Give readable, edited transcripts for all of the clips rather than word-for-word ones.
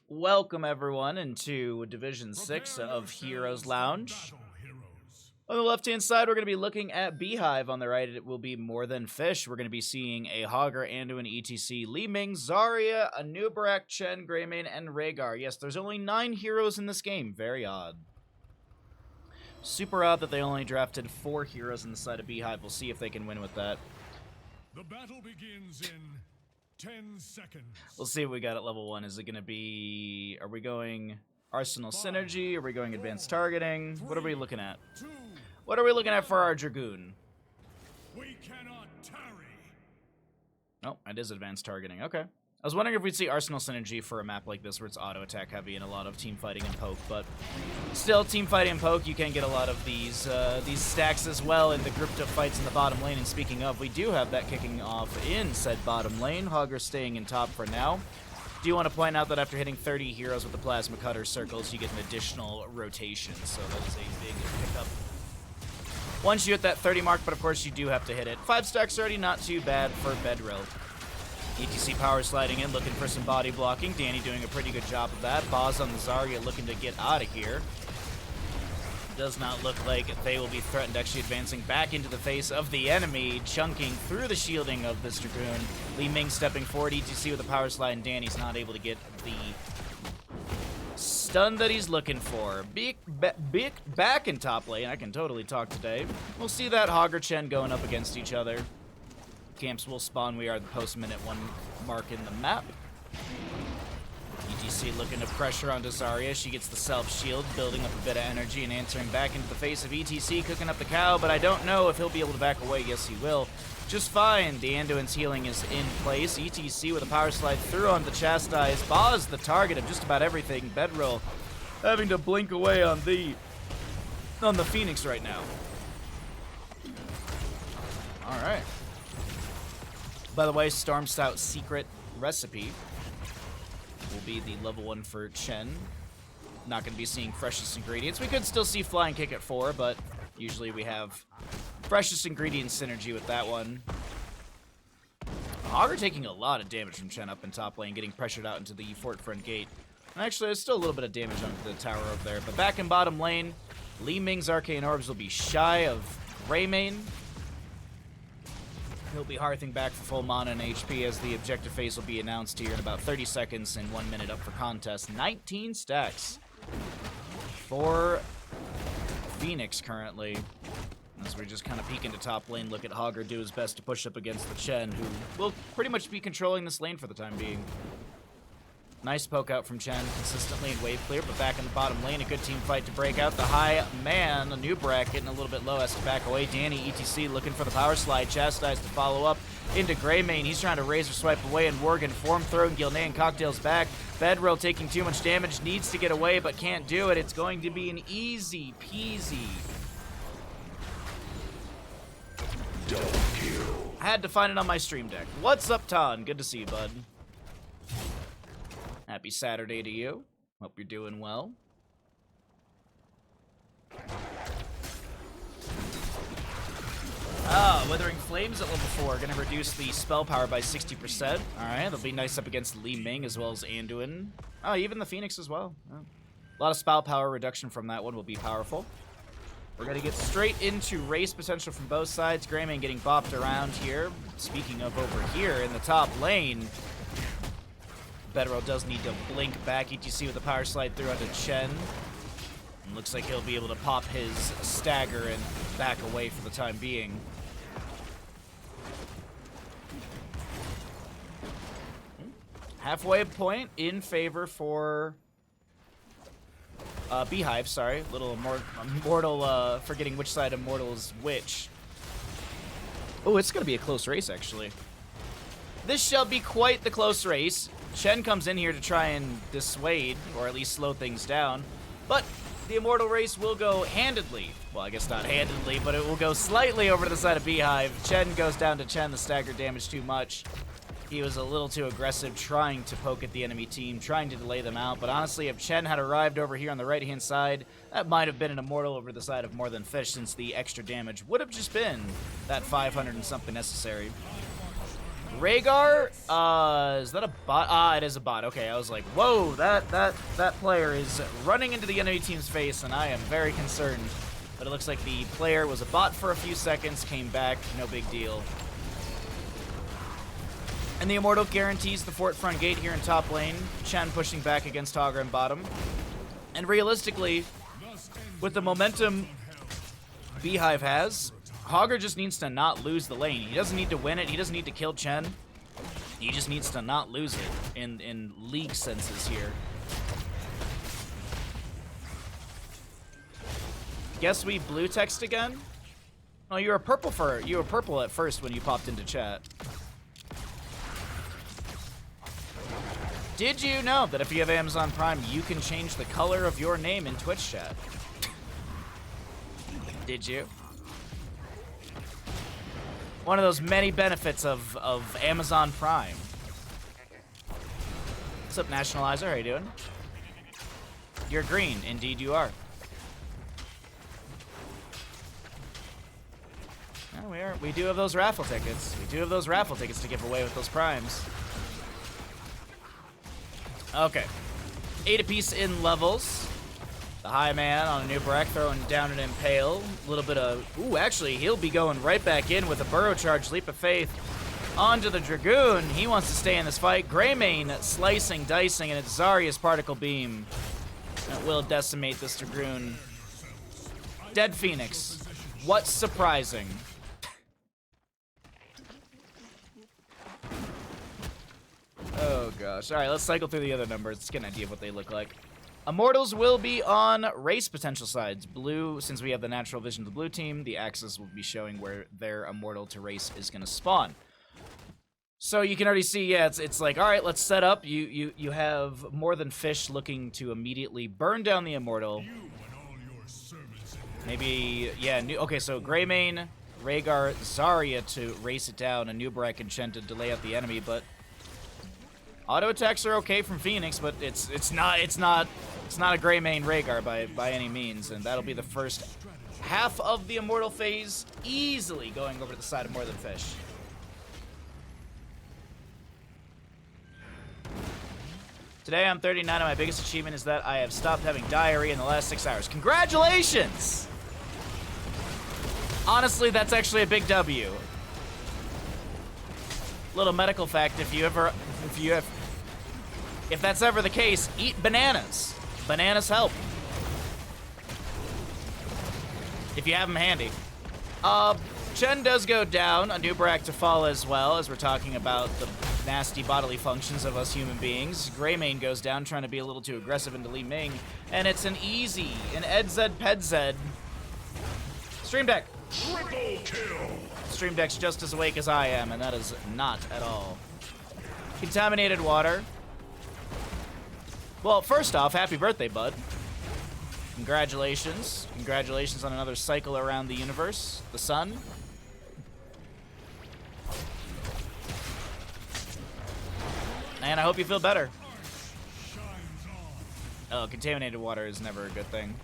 Welcome everyone into Division 6 of Heroes Lounge. On the left-hand side, we're going to be looking at Beehive. On the right, it will be More Than Fish. We're going to be seeing a Hogger, Anduin, ETC, Li Ming, Zarya, Anubarak, Chen, Greymane, and Rhaegar. Yes, there's only 9 heroes in this game. Very odd. Super odd that they only drafted 4 heroes on the side of Beehive. We'll see if they can win with that. The battle begins in 10 seconds. We'll see what we got at level 1. Is it going to be... Are we going Arsenal Synergy? Are we going Advanced Targeting? What are we looking at? What are we looking at for our Dragoon? We cannot tarry. Oh, it is Advanced Targeting. Okay. I was wondering if we'd see Arsenal Synergy for a map like this where it's auto-attack heavy and a lot of team fighting and poke, but still, team fighting and poke, you can get a lot of these stacks as well in the grouped up fights in the bottom lane. And speaking of, we do have that kicking off in said bottom lane. Hogger staying in top for now. Do want to point out that after hitting 30 heroes with the Plasma Cutter circles, you get an additional rotation, so that is a big pickup once you hit that 30 mark, but of course you do have to hit it. 5 stacks already, not too bad for Bedrill. ETC power sliding in, looking for some body blocking. Danny doing a pretty good job of that. Boz on the Zarya looking to get out of here. Does not look like they will be threatened, actually advancing back into the face of the enemy, chunking through the shielding of this Dragoon. Li Ming stepping forward, ETC with a power slide, and Danny's not able to get the stun that he's looking for. Back in top lane. I can totally talk today. We'll see that Hogger Chen going up against each other. Camps will spawn. We are the post-minute 1 mark in the map. ETC looking to pressure onto Zarya. She gets the self-shield, building up a bit of energy and answering back into the face of ETC, cooking up the cow, but I don't know if he'll be able to back away. Yes, he will. Just fine. The Anduin's healing is in place. ETC with a power slide through on the Chastise. Boz the target of just about everything. Bedrill having to blink away on the Phoenix right now. All right. By the way, Storm Stout secret recipe will be the level 1 for Chen. Not going to be seeing freshest ingredients. We could still see Flying Kick at 4, but usually we have freshest ingredient synergy with that one. Hogger taking a lot of damage from Chen up in top lane, getting pressured out into the fort front gate. And actually, there's still a little bit of damage onto the tower over there. But back in bottom lane, Li Ming's Arcane Orbs will be shy of Greymane. He'll be hearthing back for full mana and HP as the objective phase will be announced here in about 30 seconds and 1 minute up for contest. 19 stacks for Phoenix currently. As we just kind of peek into top lane, look at Hogger do his best to push up against the Chen, who will pretty much be controlling this lane for the time being. Nice poke out from Chen, consistently in wave clear, but back in the bottom lane, a good team fight to break out. The high man, Anubarak getting a little bit low, has to back away. Danny, ETC, looking for the power slide. Chastise to follow up into Greymane. He's trying to razor swipe away, and Worgen form throwing Gilney and Cocktails back. Bedrill taking too much damage, needs to get away, but can't do it. It's going to be an easy peasy. Double kill. I had to find it on my stream deck. What's up, Ton? Good to see you, bud. Happy Saturday to you. Hope you're doing well. Withering Flames at level 4 are going to reduce the spell power by 60%. Alright, they'll be nice up against Li Ming as well as Anduin. Oh, even the Phoenix as well. Oh. A lot of spell power reduction from that one will be powerful. We're going to get straight into race potential from both sides. Greymane getting bopped around here. Speaking of over here in the top lane, Bedrill does need to blink back. ETC with the power slide through onto Chen. And looks like he'll be able to pop his stagger and back away for the time being. Halfway point in favor for Beehive, sorry. Little Immortal, forgetting which side Immortal is which. Oh, it's going to be a close race, actually. This shall be quite the close race. Chen comes in here to try and dissuade, or at least slow things down. But the Immortal race will go handedly. Well, I guess not handedly, but it will go slightly over to the side of Beehive. Chen goes down to Chen, the stagger damage too much. He was a little too aggressive trying to poke at the enemy team, trying to delay them out. But honestly, if Chen had arrived over here on the right-hand side, that might have been an Immortal over the side of More Than Fish, since the extra damage would have just been that 500 and something necessary. Rhaegar, is that a bot? Ah, it is a bot. Okay, I was like, whoa, that player is running into the enemy team's face, and I am very concerned. But it looks like the player was a bot for a few seconds, came back, no big deal. And the Immortal guarantees the fort front gate here in top lane. Chen pushing back against Hogger in bottom. And realistically, with the momentum Beehive has, Hogger just needs to not lose the lane. He doesn't need to win it. He doesn't need to kill Chen. He just needs to not lose it in league senses here. Guess we blue text again? Oh, you were purple at first when you popped into chat. Did you know that if you have Amazon Prime, you can change the color of your name in Twitch chat? Did you? One of those many benefits of Amazon Prime. What's up, Nationalizer? How you doing? You're green. Indeed you are. Yeah, we do have those raffle tickets. We do have those raffle tickets to give away with those primes. Okay. 8 apiece in levels. The high man on a new Breck throwing down an Impale. A little bit of... Ooh, actually, he'll be going right back in with a Burrow Charge, Leap of Faith onto the Dragoon. He wants to stay in this fight. Greymane slicing, dicing, and it's Zarya's Particle Beam that will decimate this Dragoon. Dead Phoenix. What's surprising? Oh gosh. Alright, let's cycle through the other numbers. Let's get an idea of what they look like. Immortals will be on race potential sides. Blue, since we have the natural vision of the blue team, the axis will be showing where their immortal to race is going to spawn. So you can already see, yeah, it's like, alright, let's set up. You have more than fish looking to immediately burn down the immortal. Maybe, yeah, okay, so Greymane, Rhaegar, Zarya to race it down, and Nubarak and Chen to delay out the enemy, but auto attacks are okay from Phoenix, but it's not a Greymane Rhaegar by any means, and that'll be the first half of the immortal phase, easily going over to the side of more than fish. Today I'm 39 and my biggest achievement is that I have stopped having diarrhea in the last 6 hours. Congratulations! Honestly, that's actually a big W. Little medical fact, if that's ever the case, eat bananas. Bananas help. If you have them handy. Chen does go down, a Nubarak to fall as well, as we're talking about the nasty bodily functions of us human beings. Greymane goes down, trying to be a little too aggressive into Li Ming, and it's an EdZ PedZ. Stream Deck. Triple kill. Stream Deck's just as awake as I am, and that is not at all. Contaminated water. Well, first off, happy birthday, bud. Congratulations. Congratulations on another cycle around the universe, the sun. And I hope you feel better. Oh, contaminated water is never a good thing.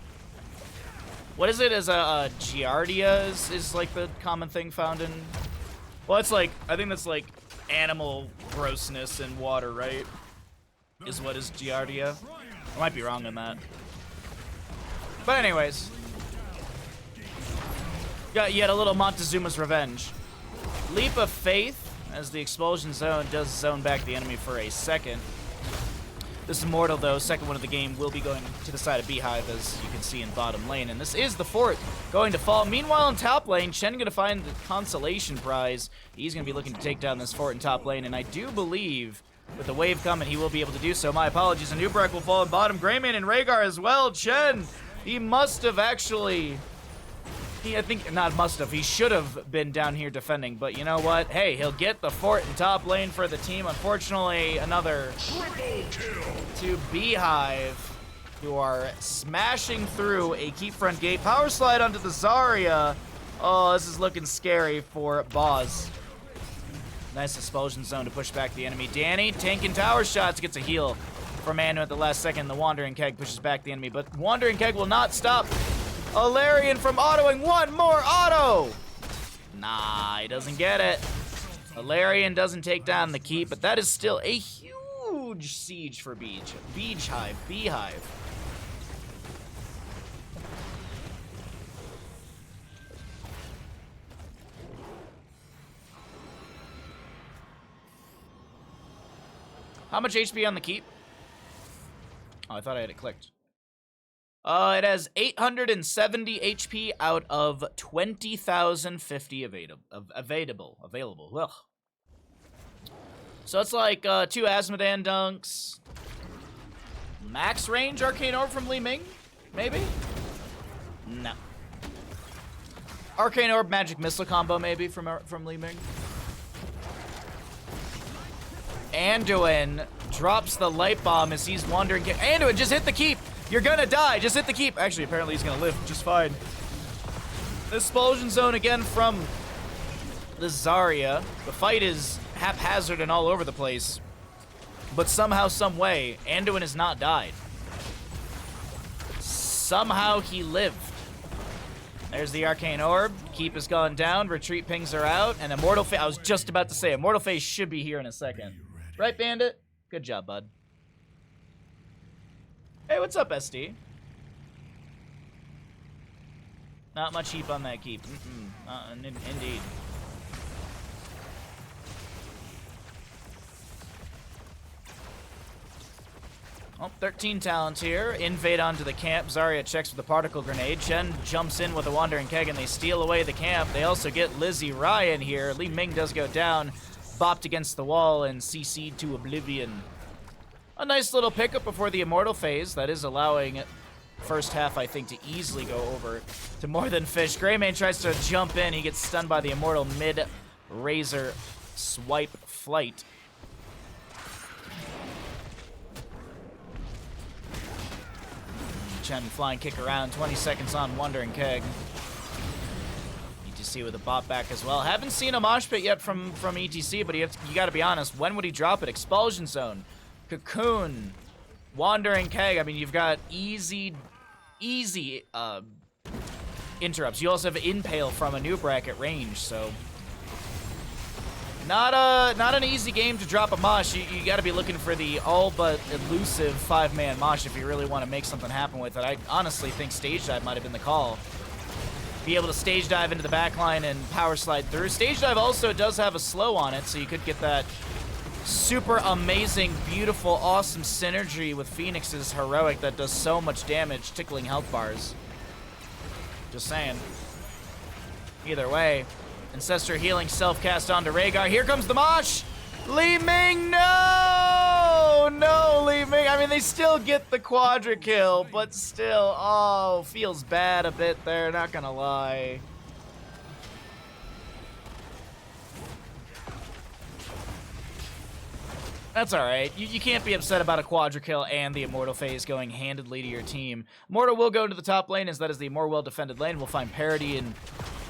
What is it? Is a Giardia is like the common thing found in... Well, it's like, I think that's like animal grossness in water, right? Is what is Giardia. I might be wrong on that. But anyways. You had a little Montezuma's Revenge. Leap of Faith, as the expulsion zone does zone back the enemy for a second. This Immortal, though, second one of the game, will be going to the side of Beehive, as you can see in bottom lane. And this is the fort going to fall. Meanwhile, in top lane, Chen going to find the consolation prize. He's going to be looking to take down this fort in top lane. And I do believe, with the wave coming, he will be able to do so. My apologies. And Nubarak will fall in bottom. Greymane and Rhaegar as well. Chen, he must have actually... I think, not must have, he should have been down here defending, but you know what? Hey, he'll get the fort in top lane for the team. Unfortunately, another to Beehive, who are smashing through a keep front gate. Power slide onto the Zarya. Oh, this is looking scary for Boz. Nice expulsion zone to push back the enemy. Danny, tanking tower shots, gets a heal from Manu at the last second. The Wandering Keg pushes back the enemy, but Wandering Keg will not stop Alarian from autoing one more auto. Nah, he doesn't get it. Alarian doesn't take down the keep, but that is still a huge siege for Beehive. How much HP on the keep? Oh, I thought I had it clicked. It has 870 HP out of 20,050 available. Ugh. So it's like 2 Asmodan dunks. Max range Arcane Orb from Li Ming? Maybe? No. Arcane Orb Magic Missile combo maybe from Li Ming. Anduin drops the light bomb as he's wandering. Anduin, just hit the keep! You're gonna die, just hit the keep! Actually, apparently he's gonna live just fine. Expulsion zone again from the Zarya. The fight is haphazard and all over the place. But somehow, some way, Anduin has not died. Somehow he lived. There's the Arcane Orb. Keep has gone down. Retreat pings are out. And Immortal Phase, I was just about to say, Immortal Phase should be here in a second. Right, Bandit? Good job, bud. Hey, what's up, SD? Not much heap on that keep. Indeed. Oh, 13 talents here. Invade onto the camp. Zarya checks with the particle grenade. Chen jumps in with a wandering keg and they steal away the camp. They also get Lizzie Ryan here. Li Ming does go down. Bopped against the wall and CC'd to oblivion. A nice little pickup before the Immortal Phase. That is allowing first half, I think, to easily go over to more than Fish. Greymane tries to jump in. He gets stunned by the Immortal mid-Razor swipe flight. Chen flying kick around. 20 seconds on Wandering Keg. ETC with a bot back as well. Haven't seen a mosh pit yet from ETC, but you got to be honest. When would he drop it? Expulsion Zone. Cocoon, Wandering Keg. I mean, you've got easy interrupts. You also have Impale from a new bracket range, so not an easy game to drop a mosh. You got to be looking for the all but elusive 5-man mosh if you really want to make something happen with it. I honestly think Stage Dive might have been the call. Be able to Stage Dive into the backline and power slide through. Stage Dive also does have a slow on it, so you could get that super amazing, beautiful, awesome synergy with Phoenix's heroic that does so much damage, tickling health bars. Just saying. Either way, Ancestor healing self-cast onto Rhaegar. Here comes the mosh! Li Ming, no! No, Li Ming. I mean, they still get the quadra kill, but still, oh, feels bad a bit there, not gonna lie. That's alright. You can't be upset about a quadra kill and the Immortal Phase going handedly to your team. Immortal will go into the top lane, as that is the more well-defended lane. We'll find parity and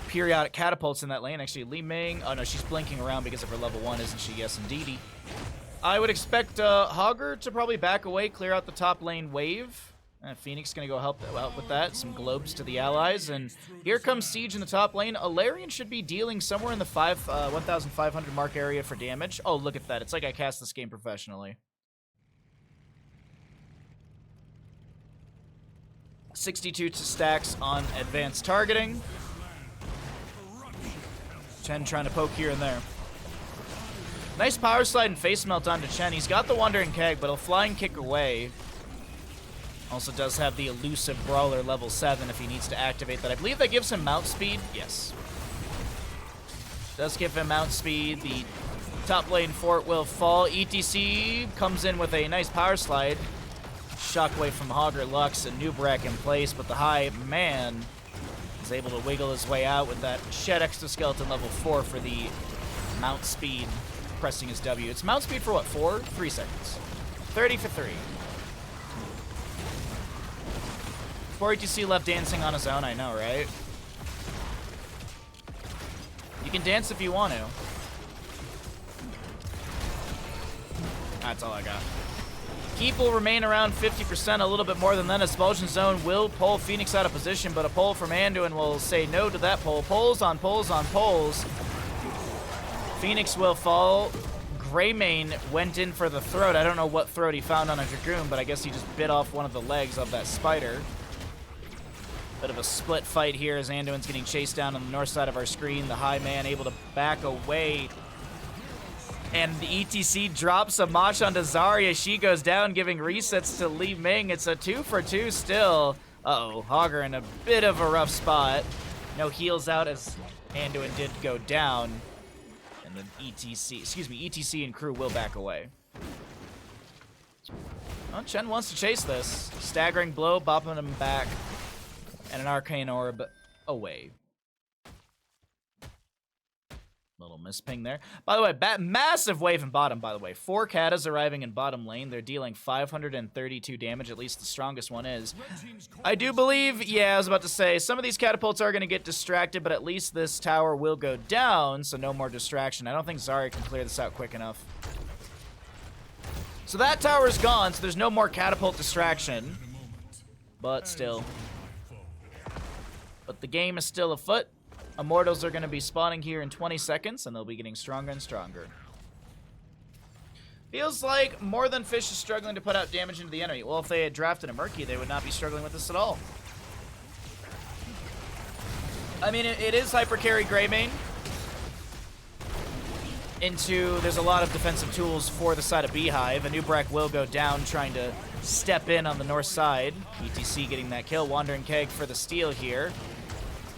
periodic catapults in that lane. Actually, Li Ming... Oh, no, she's blinking around because of her level 1, isn't she? Yes, indeedy. I would expect Hogger to probably back away, clear out the top lane wave. Phoenix gonna go help out with that. Some globes to the allies, and here comes Siege in the top lane. Alarian should be dealing somewhere in the 1,500 mark area for damage. Oh, look at that. It's like I cast this game professionally. 62 stacks on advanced targeting. Chen trying to poke here and there. Nice power slide and face melt onto Chen. He's got the Wandering Keg, but he'll flying kick away. Also does have the elusive Brawler level 7 if he needs to activate that. I believe that gives him mount speed. Yes. Does give him mount speed. The top lane fort will fall. ETC comes in with a nice power slide. Shockwave from Hogger Lux and Nubrak in place, but the high man is able to wiggle his way out with that Shed Exoskeleton level 4 for the mount speed, pressing his W. It's mount speed for what, 4? 3 seconds. 30 for 3. Before ETC left dancing on his own, I know, right? You can dance if you want to. That's all I got. Keep will remain around 50%, a little bit more than that. Expulsion Zone will pull Phoenix out of position, but a pull from Anduin will say no to that pull. Pulls on pulls on pulls. Phoenix will fall. Greymane went in for the throat. I don't know what throat he found on a Dragoon, but I guess he just bit off one of the legs of that spider. Bit of a split fight here as Anduin's getting chased down on the north side of our screen. The high man able to back away. And the ETC drops a Mosh onto Zarya. She goes down, giving resets to Li Ming. It's a 2-for-2 still. Uh-oh, Hogger in a bit of a rough spot. No heals out as Anduin did go down. And the ETC and crew will back away. Well, Chen wants to chase this. Staggering blow, bopping him back. And an arcane orb away. Little misping there. By the way, massive wave in bottom, by the way. 4 katas arriving in bottom lane. They're dealing 532 damage, at least the strongest one is. I do believe, yeah, I was about to say, some of these catapults are going to get distracted, but at least this tower will go down, so no more distraction. I don't think Zarya can clear this out quick enough. So that tower's gone, so there's no more catapult distraction. But still. But the game is still afoot. Immortals are going to be spawning here in 20 seconds, and they'll be getting stronger and stronger. Feels like More Than Fish is struggling to put out damage into the enemy. Well, if they had drafted a Murky, they would not be struggling with this at all. I mean, it is hyper carry Greymane. There's a lot of defensive tools for the side of Beehive. Anubrak will go down, trying to step in on the north side. ETC getting that kill. Wandering Keg for the steal here.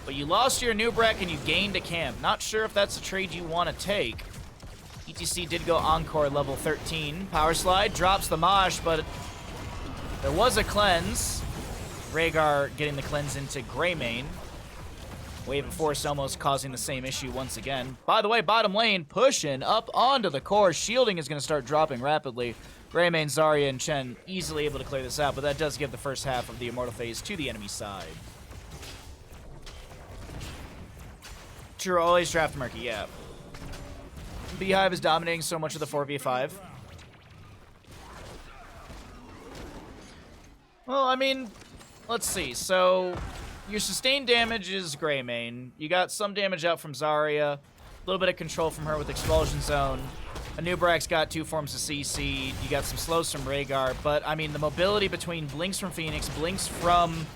But you lost your Nubrak and you gained a camp. Not sure if that's a trade you want to take. ETC did go Encore level 13. Power Slide drops the Mosh, but there was a cleanse. Rhaegar getting the cleanse into Greymane. Wave of Force almost causing the same issue once again. By the way, bottom lane pushing up onto the core. Shielding is going to start dropping rapidly. Greymane, Zarya, and Chen easily able to clear this out, but that does give the first half of the Immortal phase to the enemy side. True, always draft Murky, yeah. Beehive is dominating so much of the 4v5. Well, I mean, let's see. So, your sustained damage is Greymane. You got some damage out from Zarya. A little bit of control from her with Expulsion Zone. Anubrak's got 2 forms of CC. You got some slows from Rhaegar. But, I mean, the mobility between Blinks from Phoenix, Blinks from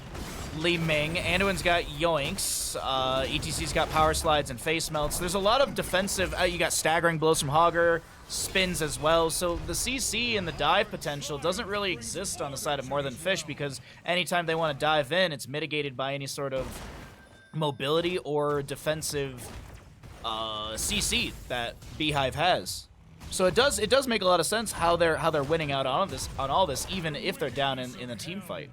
Li Ming. Anduin's got Yoinks. ETC's got Power Slides and Face Melts. There's a lot of defensive... you got Staggering Blows from Hogger, spins as well. So the CC and the dive potential doesn't really exist on the side of More Than Fish because anytime they want to dive in, it's mitigated by any sort of mobility or defensive CC that Beehive has. So it does make a lot of sense how they're winning out on all this, even if they're down in a team fight.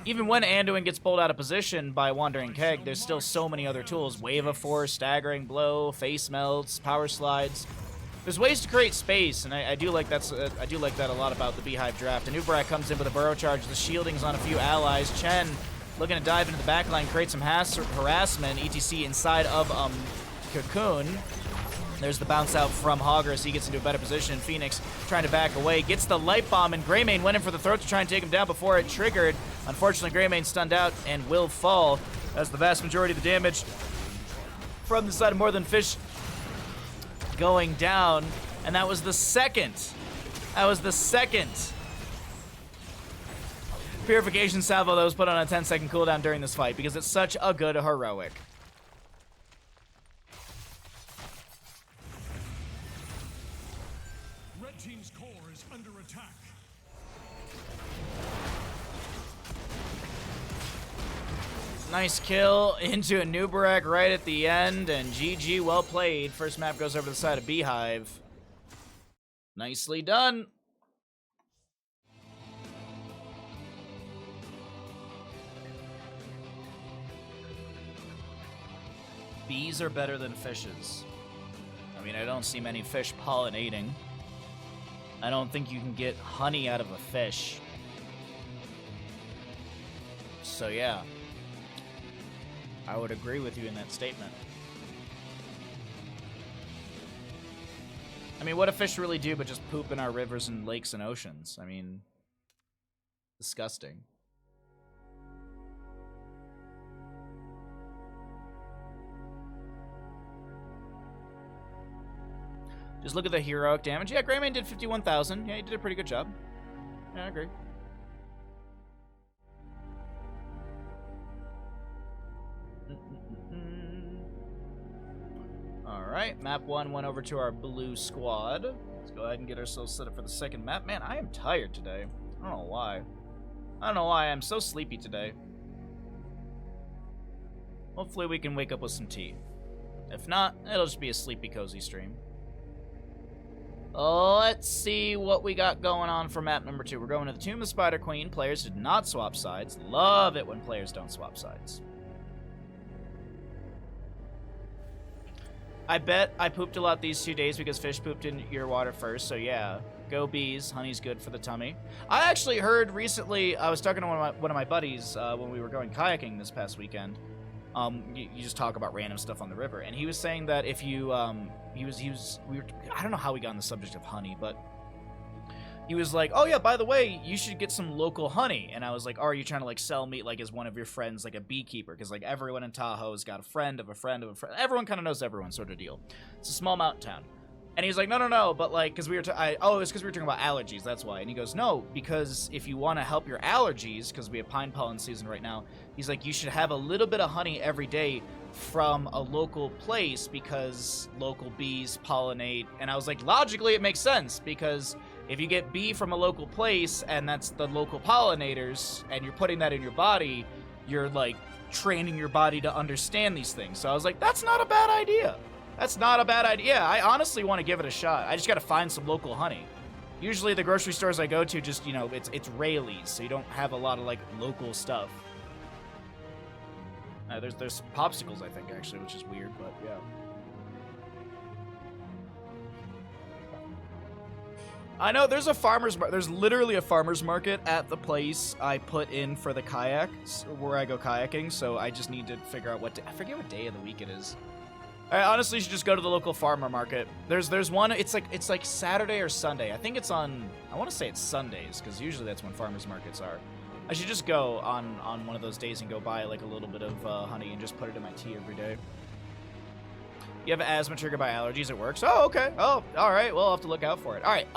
Even when Anduin gets pulled out of position by Wandering Keg, there's still so many other tools. Wave of Force, Staggering Blow, Face Melts, Power Slides. There's ways to create space, and I do like that a lot about the Beehive draft. Anubrak comes in with a Burrow Charge. The shielding's on a few allies. Chen looking to dive into the backline, create some harassment. ETC inside of Cocoon. There's the bounce out from Hogger as he gets into a better position. Phoenix trying to back away. Gets the Light Bomb, and Greymane went in for the throat to try and take him down before it triggered. Unfortunately, Greymane stunned out and will fall as the vast majority of the damage from the side of More Than Fish going down. And that was the second. Purification salvo that was put on a 10-second cooldown during this fight because it's such a good heroic. Red team's core is under attack. Nice kill into a Nubarak right at the end, and GG, well played. First map goes over the side of Beehive. Nicely done. Bees are better than fishes. I mean, I don't see many fish pollinating. I don't think you can get honey out of a fish. So yeah, I would agree with you in that statement. I mean, what do fish really do but just poop in our rivers and lakes and oceans? I mean, disgusting. Just look at the heroic damage. Yeah, Greymane did 51,000. Yeah, he did a pretty good job. Yeah, I agree. Alright, map 1 went over to our blue squad. Let's go ahead and get ourselves set up for the second map. Man, I am tired today. I don't know why. I don't know why. I'm so sleepy today. Hopefully we can wake up with some tea. If not, it'll just be a sleepy cozy stream. Let's see what we got going on for map number 2. We're going to the Tomb of the Spider Queen. Players did not swap sides. Love it when players don't swap sides. I bet I pooped a lot these 2 days because fish pooped in your water first, so yeah. Go bees. Honey's good for the tummy. I actually heard recently, I was talking to one of my buddies when we were going kayaking this past weekend. You just talk about random stuff on the river, and he was saying that if you, I don't know how we got on the subject of honey, but he was like, oh yeah, by the way, you should get some local honey. And I was like, oh, are you trying to like sell me like as one of your friends, like a beekeeper? Because like everyone in Tahoe's got a friend of a friend of a friend. Everyone kind of knows everyone sort of deal. It's a small mountain town. And he's like, no, but like, because we were, it's because we were talking about allergies, that's why. And he goes, no, because if you want to help your allergies, because we have pine pollen season right now, he's like, you should have a little bit of honey every day from a local place because local bees pollinate. And I was like, logically, it makes sense because if you get bee from a local place and that's the local pollinators and you're putting that in your body, you're like training your body to understand these things. So I was like, that's not a bad idea. That's not a bad idea. I honestly want to give it a shot. I just got to find some local honey. Usually the grocery stores I go to just, you know, it's Rayleigh's, so you don't have a lot of like local stuff. There's popsicles, I think, actually, which is weird, but yeah. I know there's a there's literally a farmer's market at the place I put in for the kayaks where I go kayaking, so I just need to figure out what I forget what day of the week it is. I honestly should just go to the local farmer market. There's one, it's like Saturday or Sunday. I think it's on, I want to say it's Sundays, because usually that's when farmers markets are. I should just go on one of those days and go buy like a little bit of honey and just put it in my tea every day. You have asthma triggered by allergies, it works. Oh, okay. Oh, all right. Well, I'll have to look out for it. All right.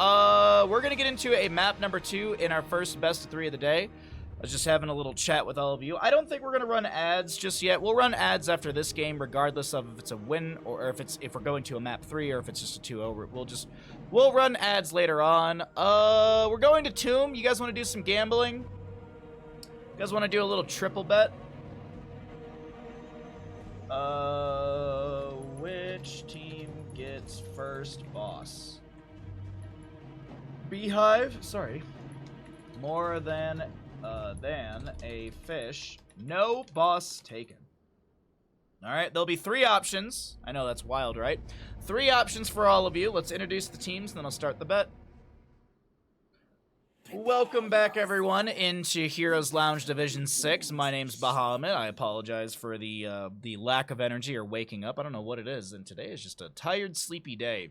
We're going to get into a map number 2 in our first best of 3 of the day. I was just having a little chat with all of you. I don't think we're going to run ads just yet. We'll run ads after this game, regardless of if it's a win or if we're going to a map 3 or if it's just a 2-0. We'll run ads later on. We're going to Tomb. You guys want to do some gambling? You guys want to do a little triple bet? Which team gets first boss? Beehive? Sorry. More than a fish. No boss taken. Alright, there'll be 3 options. I know that's wild, right? 3 options for all of you. Let's introduce the teams, and then I'll start the bet. Welcome back, everyone, into Heroes Lounge Division 6. My name's Bahamut. I apologize for the lack of energy or waking up. I don't know what it is, and today is just a tired, sleepy day.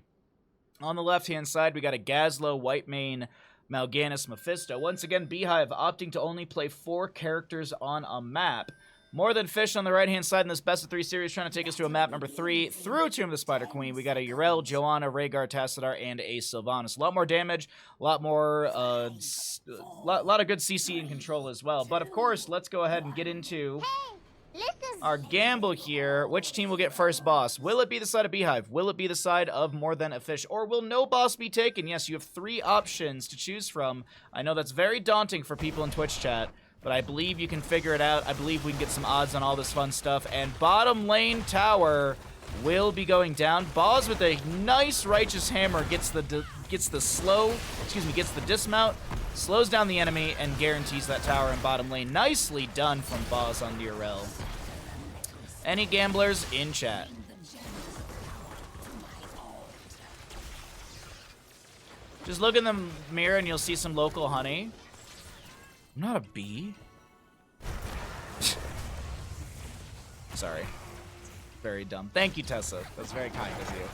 On the left-hand side, we got a Gazlo, Whitemane, Mal'Ganis, Mephisto. Once again, Beehive opting to only play 4 characters on a map. More than fish on the right-hand side in this best of 3 series, trying to take us to a map number 3 through Tomb of the Spider Queen. We got a Yrel, Joanna, Rhaegar, Tassadar, and a Sylvanas. A lot more damage, a lot more, lot of good CC and control as well. But of course, let's go ahead and get into our gamble here. Which team will get first boss? Will it be the side of Beehive? Will it be the side of More Than a Fish? Or will no boss be taken? Yes, you have 3 options to choose from. I know that's very daunting for people in Twitch chat, but I believe you can figure it out. I believe we can get some odds on all this fun stuff. And bottom lane tower will be going down. Boz with a nice righteous hammer gets the dismount, slows down the enemy, and guarantees that tower in bottom lane. Nicely done from Boz on the Yrel. Any gamblers in chat? Just look in the mirror and you'll see some local honey. I'm not a bee. Sorry. Very dumb. Thank you, Tessa. That's very kind of you.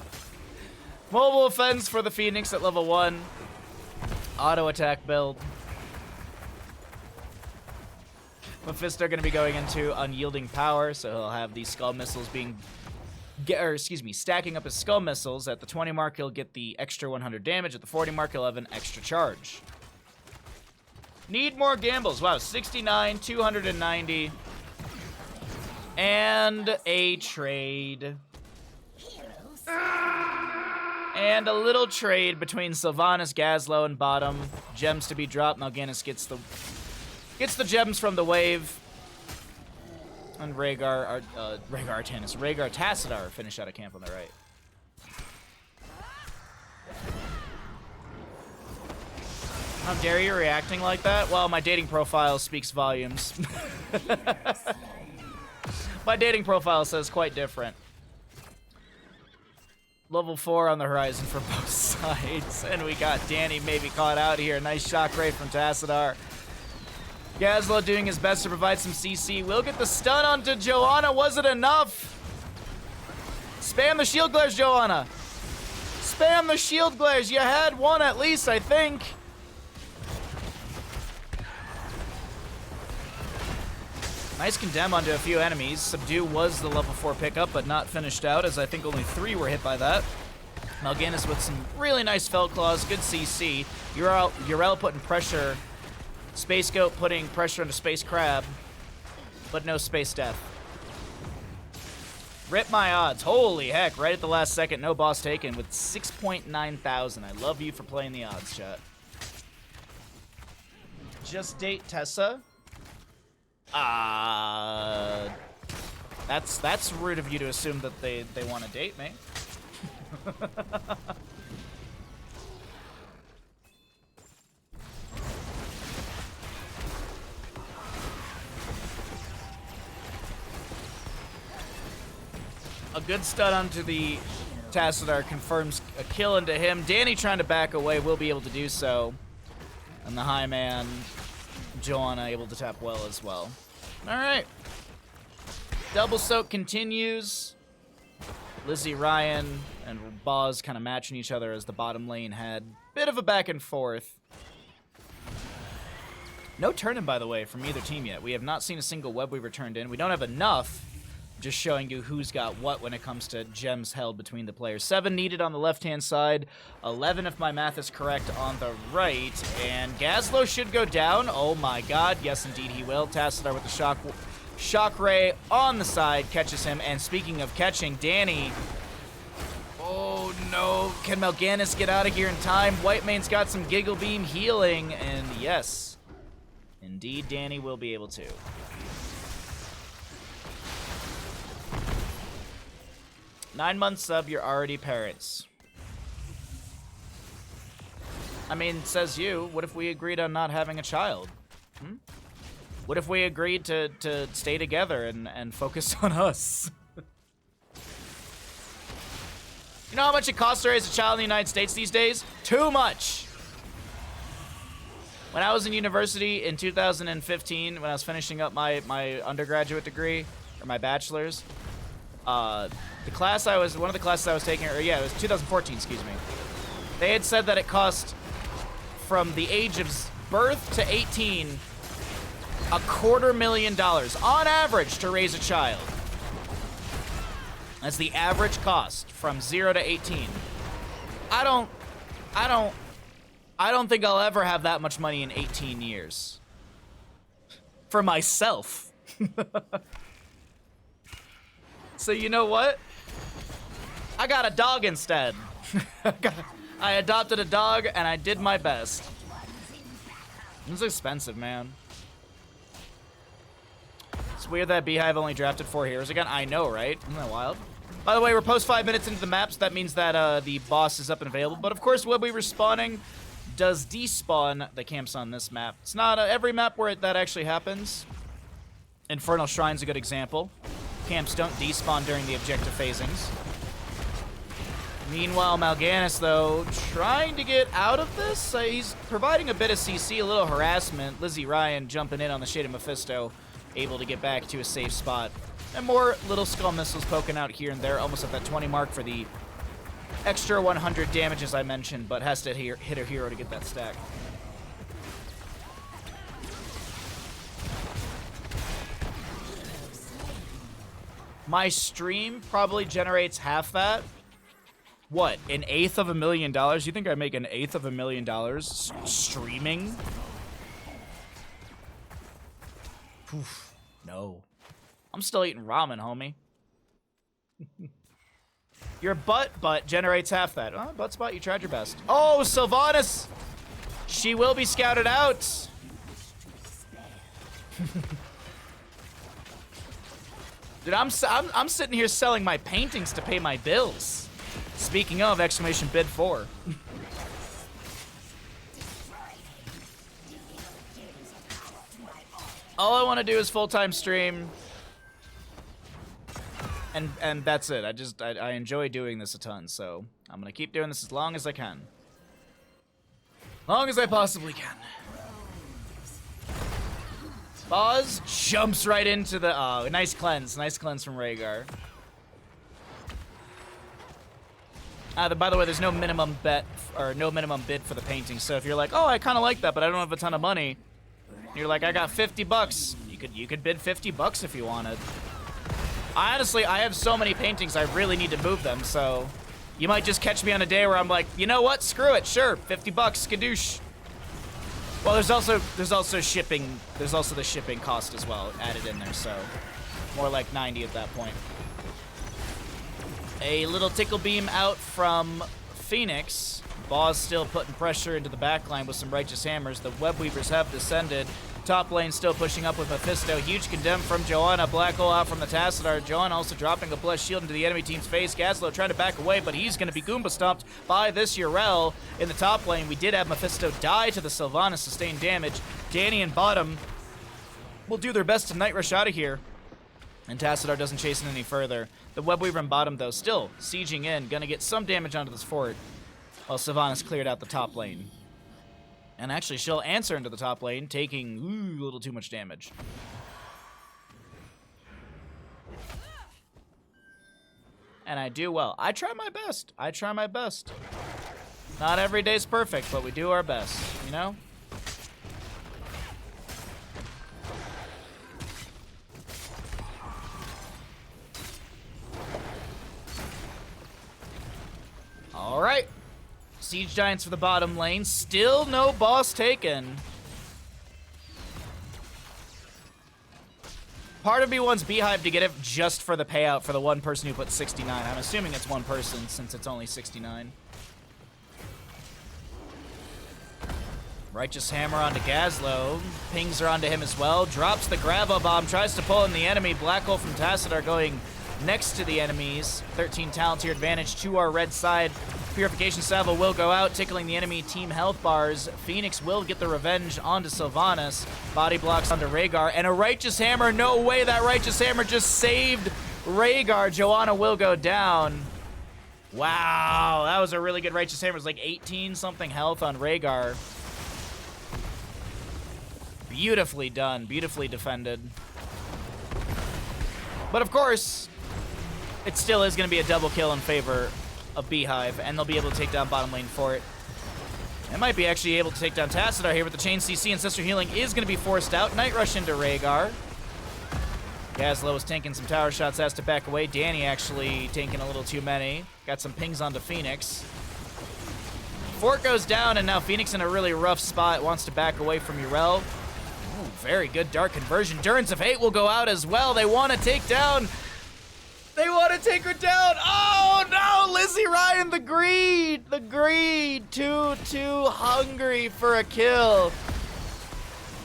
Mobile offense for the Phoenix at level 1. Auto attack build. Mephisto going to be going into unyielding power, so he'll have these skull missiles being stacking up his skull missiles. At the 20 mark, he'll get the extra 100 damage. At the 40 mark, he'll have an extra charge. Need more gambles. Wow, 69, 290. And a trade. And a little trade between Sylvanas, Gazlowe, and bottom. Gems to be dropped. Mal'Ganis gets the gems from the wave. And Rhaegar Tassadar finish out of camp on the right. How dare you reacting like that? Well, my dating profile speaks volumes. My dating profile says quite different. Level 4 on the horizon for both sides. And we got Danny maybe caught out here. Nice shock ray from Tassadar. Gazlowe doing his best to provide some CC. We'll get the stun onto Joanna. Was it enough? Spam the shield glares, Joanna. Spam the shield glares. You had one at least, I think. Nice condemn onto a few enemies. Subdue was the level 4 pickup, but not finished out, as I think only 3 were hit by that. Mal'Ganis with some really nice Felt Claws, good CC. Yrel putting pressure. Space Goat putting pressure onto Space Crab, but no Space Death. Rip my odds. Holy heck, right at the last second, no boss taken with 6.9 thousand. I love you for playing the odds, chat. Just date Tessa? That's rude of you to assume that they want to date me. A good stun onto the Tassadar confirms a kill into him. Danny trying to back away will be able to do so. And the high man, Joanna, able to tap well as well. Alright. Double soak continues. Lizzie, Ryan, and Boz kind of matching each other as the bottom lane had a bit of a back and forth. No turn-in, by the way, from either team yet. We have not seen a single web weaver turned in. We don't have enough. Just showing you who's got what when it comes to gems held between the players. 7 needed on the left-hand side, 11 if my math is correct on the right, and Gazlowe should go down. Oh my god, yes indeed he will. Tassadar with the shock ray on the side, catches him, and speaking of catching, Danny, oh no, can Mal'Ganis get out of here in time? Whitemane's got some Giggle Beam healing, and yes, indeed Danny will be able to. Nine-month sub, you're already parents. I mean, says you. What if we agreed on not having a child? What if we agreed to stay together and focus on us? You know how much it costs to raise a child in the United States these days? Too much! When I was in university in 2015, when I was finishing up my undergraduate degree, or my bachelor's, one of the classes I was taking, or yeah, it was 2014, excuse me. They had said that it cost from the age of birth to 18, $250,000 on average to raise a child. That's the average cost from 0 to 18. I don't think I'll ever have that much money in 18 years. For myself. So you know what? I got a dog instead. I adopted a dog and I did my best. It's expensive, man. It's weird that Beehive only drafted 4 heroes again. I know, right? Isn't that wild? By the way, we're post 5 minutes into the map, so that means that the boss is up and available. But of course, web weaver spawning does despawn the camps on this map. It's not every map where that actually happens. Infernal Shrine's a good example. Camps don't despawn during the objective phasings. Meanwhile, Mal'Ganis, though, trying to get out of this. He's providing a bit of CC, a little harassment. Lizzie Ryan jumping in on the Shaded Mephisto, able to get back to a safe spot. And more little skull missiles poking out here and there, almost at that 20 mark for the extra 100 damage, as I mentioned, but has to hit a hero to get that stack. My stream probably generates half that. What, $1/8 of $1 million? You think I make $1/8 of $1 million streaming? Oof, no. I'm still eating ramen, homie. Your butt generates half that. Oh, butt spot, you tried your best. Oh, Sylvanas! She will be scouted out. Dude, I'm sitting here selling my paintings to pay my bills. Speaking of, exclamation bid 4. All I want to do is full-time stream. And that's it. I enjoy doing this a ton, so I'm gonna keep doing this as long as I can. Long as I possibly can. Boz jumps right into the nice cleanse from Rhaegar. By the way, there's no minimum bet or no minimum bid for the painting. So if you're like, oh, I kind of like that, but I don't have a ton of money, you're like, I got $50. You could bid $50 if you wanted. Honestly, I have so many paintings, I really need to move them. So you might just catch me on a day where I'm like, you know what? Screw it. Sure, $50, skadoosh. Well, there's also shipping. There's also the shipping cost as well added in there. So more like 90 at that point. A little tickle beam out from Phoenix. Boz still putting pressure into the backline with some righteous hammers. The web weavers have descended. Top lane still pushing up with Mephisto. Huge condemn from Joanna. Black hole out from the Tassadar. Joanna also dropping a blessed shield into the enemy team's face. Gaslow trying to back away, but he's going to be Goomba stomped by this Urel in the top lane. We did have Mephisto die to the Sylvanas, sustain damage. Danny and bottom will do their best to night rush out of here. And Tassadar doesn't chase it any further. The Webweaver in bottom, though, still sieging in. Gonna get some damage onto this fort. While Sylvanas cleared out the top lane. And actually, she'll answer into the top lane, taking a little too much damage. And I do well. I try my best. I try my best. Not every day's perfect, but we do our best, you know? All right. Siege Giants for the bottom lane. Still no boss taken. Part of me wants Beehive to get it just for the payout for the one person who put 69. I'm assuming it's one person since it's only 69. Righteous Hammer onto Gaslow. Pings are onto him as well. Drops the Gravo Bomb. Tries to pull in the enemy. Black Hole from Tassadar going next to the enemies. 13 talent tier advantage to our red side. Purification Salvo will go out, tickling the enemy team health bars. Phoenix will get the revenge onto Sylvanas. Body blocks onto Rhaegar. And a Righteous Hammer. No way that Righteous Hammer just saved Rhaegar. Joanna will go down. Wow, that was a really good Righteous Hammer. It was like 18-something health on Rhaegar. Beautifully done. Beautifully defended. But of course, it still is going to be a double kill in favor of Beehive, and they'll be able to take down bottom lane for it. They might be actually able to take down Tassadar here with the Chain CC, and Sister Healing is going to be forced out. Night Rush into Rhaegar. Gaslow is tanking some tower shots, has to back away. Danny actually tanking a little too many. Got some pings onto Phoenix. Fort goes down, and now Phoenix in a really rough spot. Wants to back away from Urel. Ooh, very good Dark Conversion. Endurance of Hate will go out as well. They want to take down... They want to take her down. Oh, no. Lizzie Ryan, the greed. The greed. Too hungry for a kill.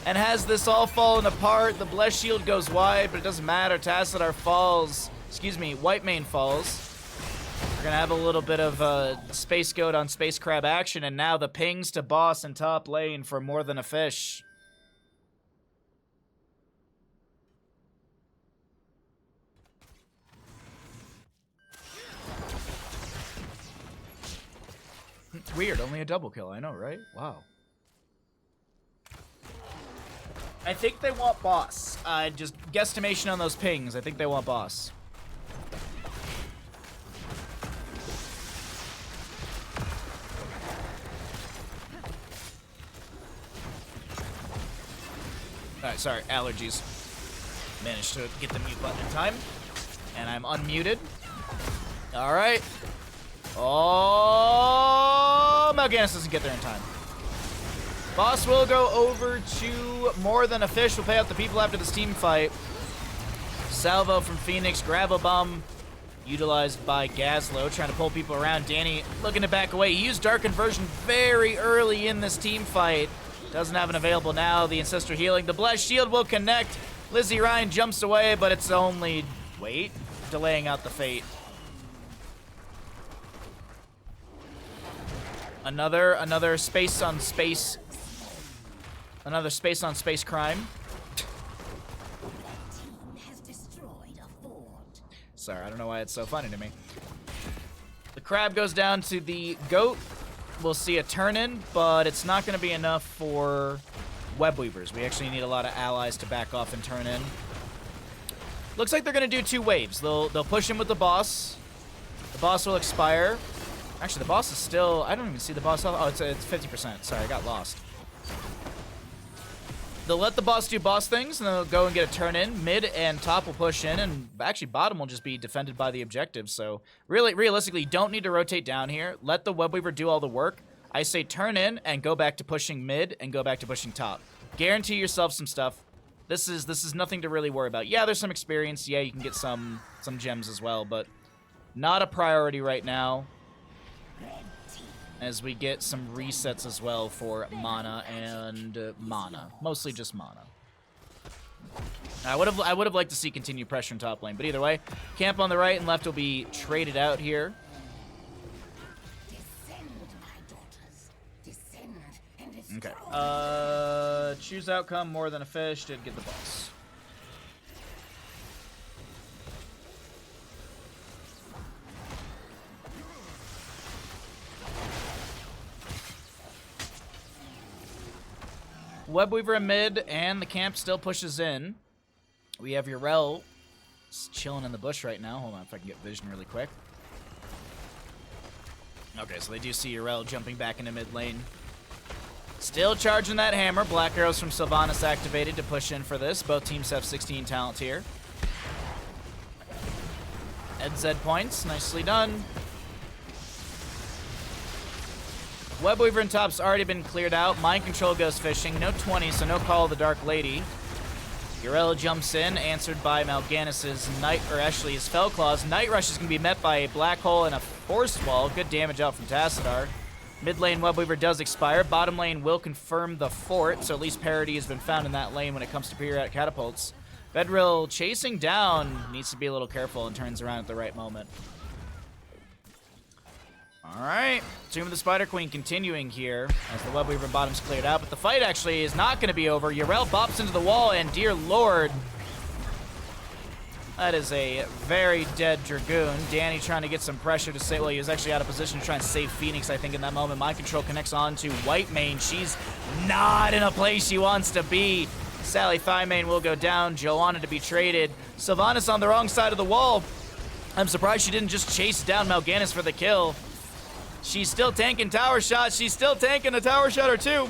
And has this all fallen apart. The Blessed Shield goes wide, but it doesn't matter. Tassadar falls. Excuse me, Whitemane falls. We're going to have a little bit of Space Goat on Space Crab action. And now the pings to boss in top lane for more than a fish. Weird, only a double kill, I know, right? Wow. I think they want boss. Just guesstimation on those pings. I think they want boss. Alright, sorry, allergies. Managed to get the mute button in time. And I'm unmuted. All right. Oh, Mal'Ganis doesn't get there in time. Boss will go over to More Than a Fish. We'll pay out the people after this team fight. Salvo from Phoenix. Gravel Bomb utilized by Gazlo, trying to pull people around. Danny looking to back away. He used Dark Conversion very early in this team fight. Doesn't have it available now. The Ancestral Healing. The Blessed Shield will connect. Lizzie Ryan jumps away, but it's only... Wait. Delaying out the fate. Another space on space. Another space on space crime. Sorry, I don't know why it's so funny to me. The crab goes down to the goat. We'll see a turn-in, but it's not going to be enough for web weavers. We actually need a lot of allies to back off and turn in. Looks like they're going to do 2 waves. They'll push in with the boss. The boss will expire. Actually, the boss is still... I don't even see the boss. Oh, it's 50%. Sorry, I got lost. They'll let the boss do boss things, and they'll go and get a turn in. Mid and top will push in, and actually bottom will just be defended by the objectives. So really, realistically, you don't need to rotate down here. Let the web weaver do all the work. I say turn in and go back to pushing mid and go back to pushing top. Guarantee yourself some stuff. This is nothing to really worry about. Yeah, there's some experience. Yeah, you can get some gems as well, but not a priority right now. As we get some resets as well for mana and mana. Mostly just mana. I would have liked to see continued pressure in top lane, but either way, camp on the right and left will be traded out here. Okay. Choose outcome, More Than a Fish, did get the boss. Webweaver in mid, and the camp still pushes in. We have Yrel chilling in the bush right now. Hold on if I can get vision really quick. Okay, so they do see Yrel jumping back into mid lane. Still charging that hammer. Black arrows from Sylvanas activated to push in for this. Both teams have 16 talent here. EdZ points. Nicely done. Webweaver and top's already been cleared out. Mind Control goes fishing. No 20, so no Call of the Dark Lady. Yrel jumps in, answered by Mal'Ganis's his Fell Claws. Night Rush is going to be met by a Black Hole and a Force Wall. Good damage out from Tassadar. Mid lane Webweaver does expire. Bottom lane will confirm the fort, so at least parity has been found in that lane when it comes to periodic catapults. Bedrill chasing down. Needs to be a little careful and turns around at the right moment. Alright, Tomb of the Spider Queen continuing here as the Webweaver bottom's cleared out, but the fight actually is not going to be over. Yrel bops into the wall, and dear lord, that is a very dead Dragoon. Danny trying to get some pressure to save, well, he was actually out of position to try and save Phoenix, I think, in that moment. Mind Control connects on to Whitemane. She's not in a place she wants to be. Sally Thymane will go down. Joanna to be traded. Sylvanas on the wrong side of the wall. I'm surprised she didn't just chase down Mal'Ganis for the kill. She's still tanking tower shots. She's still tanking a tower shot or two.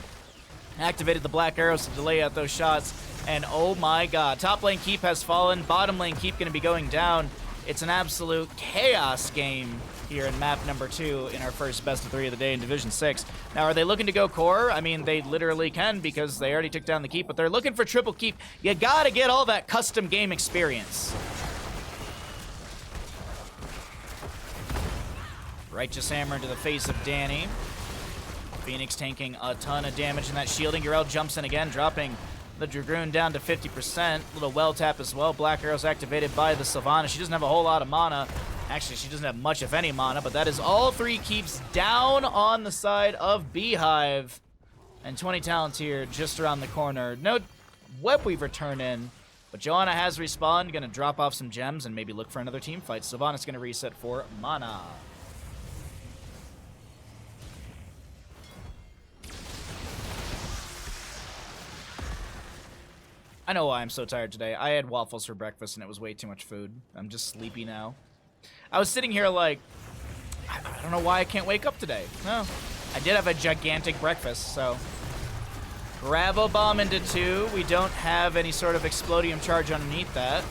Activated the black arrows to delay out those shots. And oh my god, top lane keep has fallen. Bottom lane keep going to be going down. It's an absolute chaos game here in map number 2 in our first best of 3 of the day in Division 6. Now, are they looking to go core? I mean, they literally can because they already took down the keep, but they're looking for triple keep. You gotta get all that custom game experience. Righteous Hammer into the face of Danny. Phoenix tanking a ton of damage in that shielding. Yrel jumps in again, dropping the Dragoon down to 50%. Little well tap as well. Black arrows activated by the Sylvanas. She doesn't have a whole lot of mana. Actually, she doesn't have much, if any, mana, but that is all 3 keeps down on the side of Beehive. And 20 talents here just around the corner. No Webweaver turn in, but Joanna has respawned. Gonna drop off some gems and maybe look for another team fight. Sylvanas gonna reset for mana. I know why I'm so tired today. I had waffles for breakfast and it was way too much food. I'm just sleepy now. I was sitting here like, I don't know why I can't wake up today. No, I did have a gigantic breakfast, so. Gravel Bomb into 2. We don't have any sort of Explodium charge underneath that.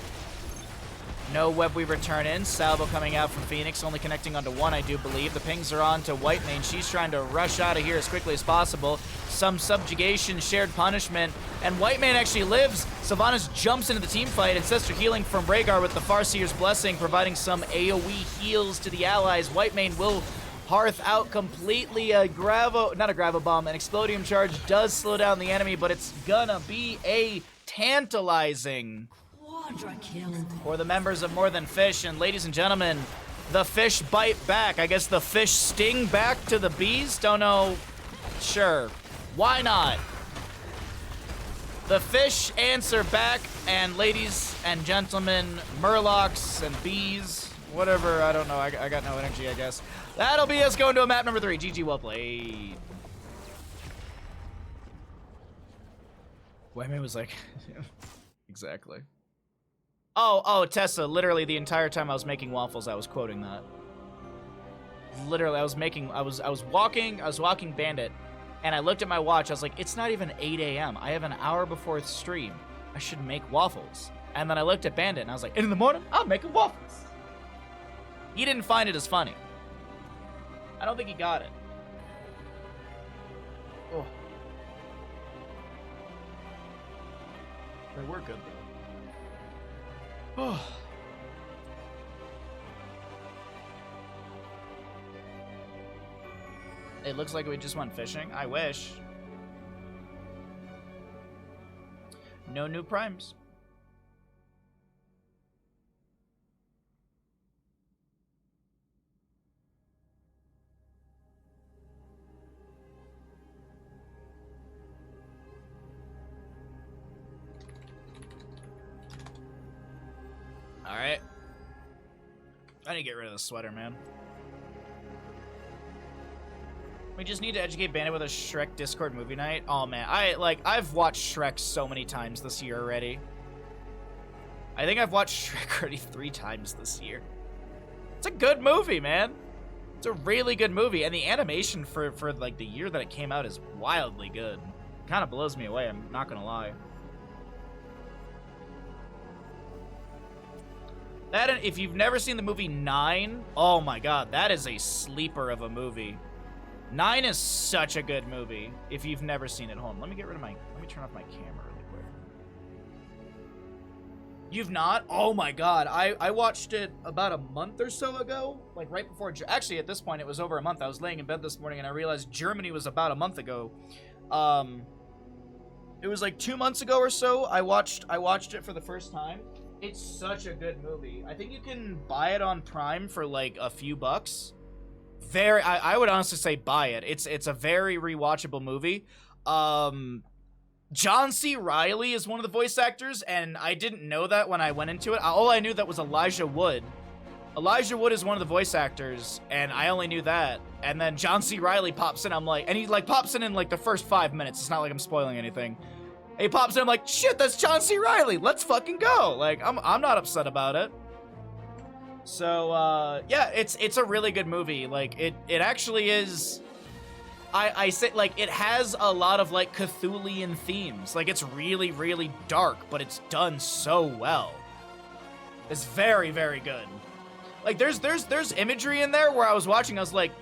No web weaver turn in. Salvo coming out from Phoenix, only connecting onto one, I do believe. The pings are on to Whitemane. She's trying to rush out of here as quickly as possible. Some subjugation, shared punishment, and Whitemane actually lives. Sylvanas jumps into the team fight. Ancestor healing from Rhaegar with the Farseer's Blessing, providing some AoE heals to the allies. Whitemane will hearth out completely. Not a Gravo Bomb, an Explodium Charge does slow down the enemy, but it's gonna be a tantalizing Quadra kill. for the members of More Than Fish. And ladies and gentlemen, the fish bite back. I guess the fish sting back to the bees? Don't know. Sure. Why not? The fish answer back, and ladies and gentlemen, murlocs and bees, whatever, I don't know. I got no energy, I guess. That'll be us going to a map number 3. GG, well played. Whitemane was like, exactly. Oh, Tessa, literally the entire time I was making waffles, I was quoting that. Literally, I was walking Bandit, and I looked at my watch, I was like, it's not even 8 a.m. I have an hour before the stream. I should make waffles. And then I looked at Bandit, and I was like, in the morning, I'm making waffles. He didn't find it as funny. I don't think he got it. Oh. They were good, though. Oh. It looks like we just went fishing. I wish. No new primes. Alright. I need to get rid of the sweater, man. We just need to educate Bandit with a Shrek Discord movie night. Oh man, I've watched Shrek so many times this year already. I think I've watched Shrek already 3 times this year. It's a good movie, man. It's a really good movie, and the animation for like the year that it came out is wildly good. Kind of blows me away, I'm not gonna lie. That, if you've never seen the movie 9, oh my god, that is a sleeper of a movie. 9 is such a good movie. If you've never seen it, hold on, let me turn off my camera really quick. You've not? Oh my god, I watched it about a month or so ago, like right before, actually at this point it was over a month. I was laying in bed this morning and I realized Germany was about a month ago. It was like 2 months ago or so. I watched it for the first time. It's such a good movie. I think you can buy it on Prime for like a few bucks. I would honestly say buy it. It's a very rewatchable movie. John C. Reilly is one of the voice actors, and I didn't know that when I went into it. All I knew that was Elijah Wood. Elijah Wood is one of the voice actors, and I only knew that. And then John C. Reilly pops in. I'm like, and he like pops in like the first 5 minutes. It's not like I'm spoiling anything. He pops in, I'm like, shit, that's John C. Reilly. Let's fucking go. Like, I'm not upset about it. So, yeah, it's a really good movie. Like, it actually is. I say, like, it has a lot of, like, Cthulhian themes. Like, it's really, really dark, but it's done so well. It's very, very good. Like, there's imagery in there where I was watching, I was like,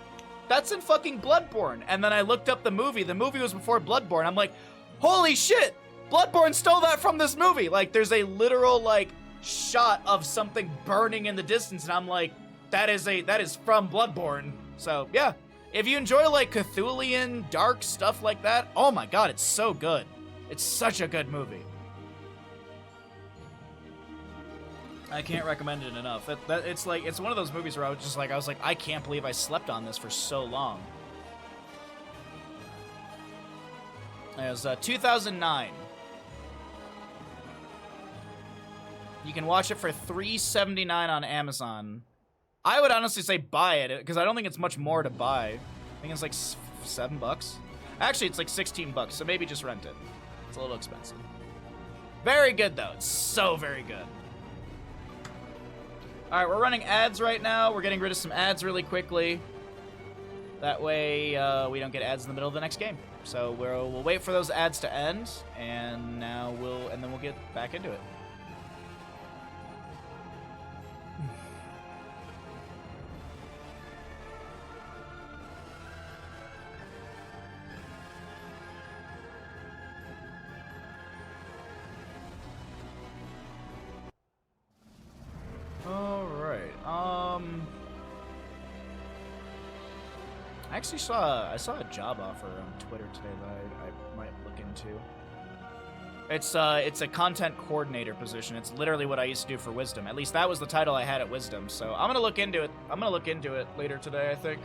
that's in fucking Bloodborne. And then I looked up the movie. The movie was before Bloodborne. I'm like, holy shit! Bloodborne stole that from this movie. Like, there's a literal, like, shot of something burning in the distance, and I'm like, that is from Bloodborne. So, yeah. If you enjoy, like, Cthulhian, dark stuff like that, oh my god, it's so good. It's such a good movie. I can't recommend it enough. It's like, it's one of those movies where I was like, I can't believe I slept on this for so long. It was 2009. You can watch it for $3.79 on Amazon. I would honestly say buy it, because I don't think it's much more to buy. I think it's like $7. Actually, it's like $16, so maybe just rent it. It's a little expensive. Very good, though. It's so very good. All right, we're running ads right now. We're getting rid of some ads really quickly. That way, we don't get ads in the middle of the next game. So we'll wait for those ads to end, and then we'll get back into it. I actually saw a job offer on Twitter today that I might look into. It's a content coordinator position. It's literally what I used to do for Wisdom. At least that was the title I had at Wisdom. So I'm gonna look into it. I'm gonna look into it later today, I think,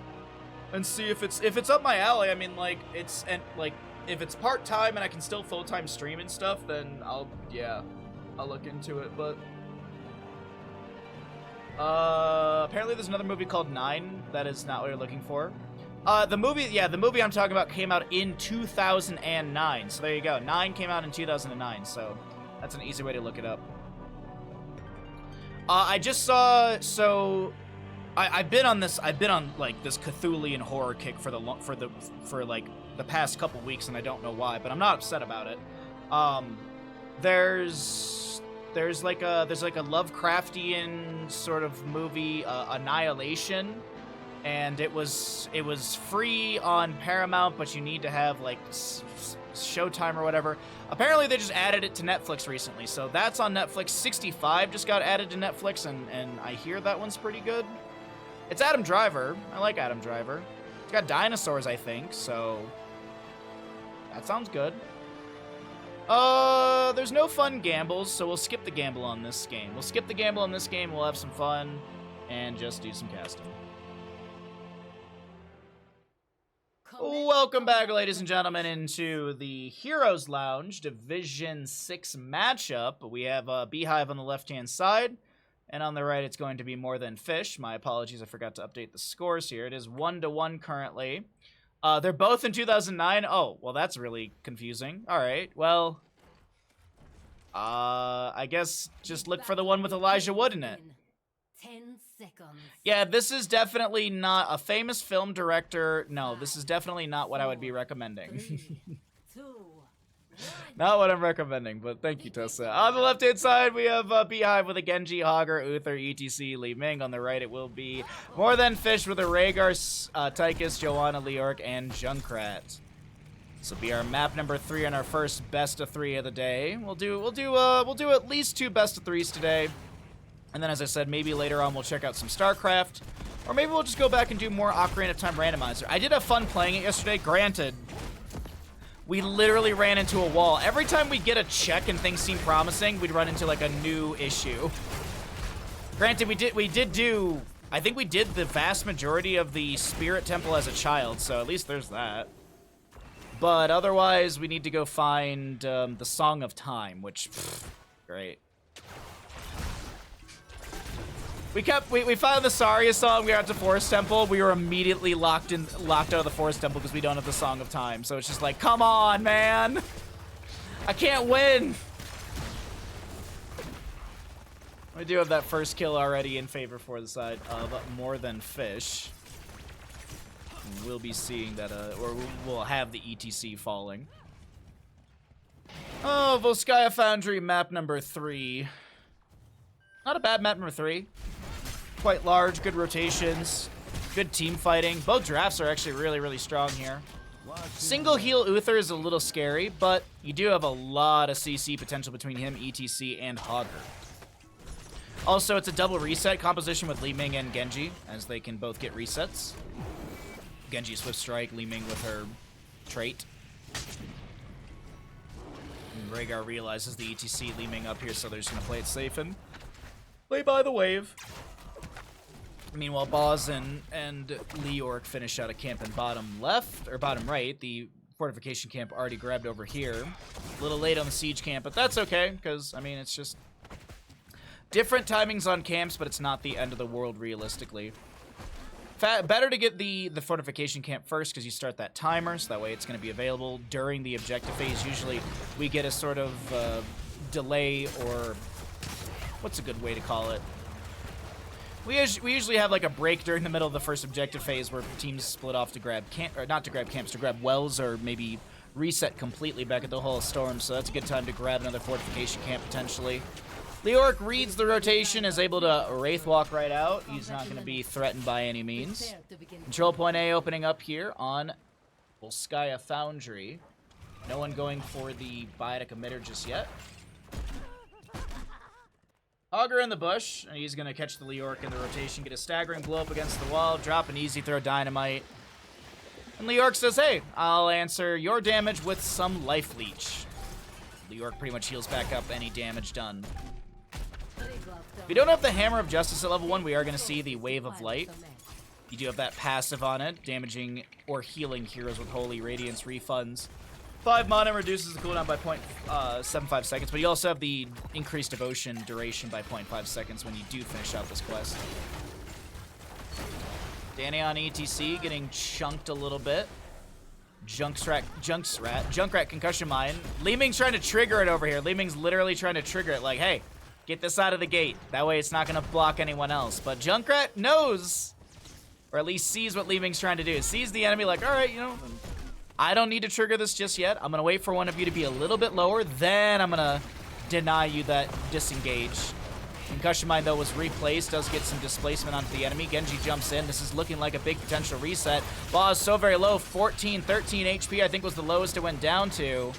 and see if it's up my alley. I mean, like if it's part time and I can still full time stream and stuff, then I'll look into it. But apparently there's another movie called 9 that is not what you're looking for. The movie I'm talking about came out in 2009. So there you go. 9 came out in 2009. So that's an easy way to look it up. I just saw. So I've been on like this Cthulhian horror kick for like the past couple weeks, and I don't know why, but I'm not upset about it. There's like a Lovecraftian sort of movie, Annihilation. And it was free on Paramount, but you need to have like Showtime or whatever. Apparently they just added it to Netflix recently, so that's on Netflix. 65 just got added to Netflix, and I hear that one's pretty good. It's Adam Driver. I like Adam Driver. It's got dinosaurs, I think, so that sounds good. There's no fun gambles, so we'll skip the gamble on this game. We'll have some fun and just do some casting. Welcome back, ladies and gentlemen, into the Heroes Lounge Division 6 matchup. We have Beehive on the left-hand side, and on the right it's going to be More Than Fish. My apologies, I forgot to update the scores here. It is 1-1 currently. They're both in 2009. Oh, well, that's really confusing. All right, well, I guess just look for the one with Elijah Wood in it. 10 seconds. Yeah, this is definitely not a famous film director. No, this is definitely not what I would be recommending. 3, 2, 1. Not what I'm recommending, but thank you, Tosa. On the left-hand side, we have Beehive with a Genji, Hogger, Uther, ETC, Li Ming. On the right, it will be More Than Fish with a Rhaegar, Tychus, Joanna, Leorc, and Junkrat. This will be our map number 3 on our first best of 3 of the day. We'll do at least 2 best of 3s today. And then, as I said, maybe later on we'll check out some StarCraft. Or maybe we'll just go back and do more Ocarina of Time Randomizer. I did have fun playing it yesterday. Granted, we literally ran into a wall. Every time we get a check and things seem promising, we'd run into, like, a new issue. Granted, I think we did the vast majority of the Spirit Temple as a child, so at least there's that. But otherwise, we need to go find the Song of Time, which, great. We found the Saria song. We got to Forest Temple. We were immediately locked out of the Forest Temple because we don't have the Song of Time. So it's just like, come on, man. I can't win. We do have that first kill already in favor for the side of More Than Fish. We'll be seeing that, or we'll have the ETC falling. Oh, Volskaya Foundry map number 3. Not a bad map number 3. Quite large, good rotations, good team fighting. Both drafts are actually really, really strong here. Single heal Uther is a little scary, but you do have a lot of CC potential between him, ETC, and Hogger. Also, it's a double reset composition with Li Ming and Genji, as they can both get resets. Genji Swift Strike, Li Ming with her trait. And Rhaegar realizes the ETC Li Ming up here, so they're just going to play it safe and play by the wave. Meanwhile, Boz and Leorc finish out a camp in bottom left, or bottom right. The fortification camp already grabbed over here. A little late on the siege camp, but that's okay, because, I mean, it's just different timings on camps, but it's not the end of the world, realistically. Better to get the fortification camp first, because you start that timer, so that way it's going to be available during the objective phase. Usually, we get a sort of delay, or what's a good way to call it? We usually have like a break during the middle of the first objective phase where teams split off to grab not to grab camps, to grab wells, or maybe reset completely back at the Hall of Storm. So that's a good time to grab another fortification camp potentially. Leorc reads the rotation, is able to Wraith Walk right out. He's not going to be threatened by any means. Control point A opening up here on Volskaya Foundry. No one going for the Biotic Emitter just yet. Hogger in the bush, and he's going to catch the Leorc in the rotation, get a staggering blow up against the wall, drop an easy throw dynamite. And Leork says, hey, I'll answer your damage with some life leech. Leork pretty much heals back up any damage done. If you don't have the Hammer of Justice at level 1, we are going to see the Wave of Light. You do have that passive on it, damaging or healing heroes with Holy Radiance refunds. 5 mana reduces the cooldown by 0.75 seconds, but you also have the increased devotion duration by 0.5 seconds when you do finish out this quest. Danny on ETC getting chunked a little bit. Junkrat Concussion Mine. Li Ming's trying to trigger it over here. Li Ming's literally trying to trigger it like, hey, get this out of the gate. That way it's not going to block anyone else. But Junkrat knows, or at least sees what Li Ming's trying to do. Sees the enemy like, all right, you know, I don't need to trigger this just yet. I'm going to wait for one of you to be a little bit lower. Then I'm going to deny you that disengage. Concussion Mine, though, was replaced. Does get some displacement onto the enemy. Genji jumps in. This is looking like a big potential reset. Ball is so very low. 14, 13 HP, I think, was the lowest it went down to.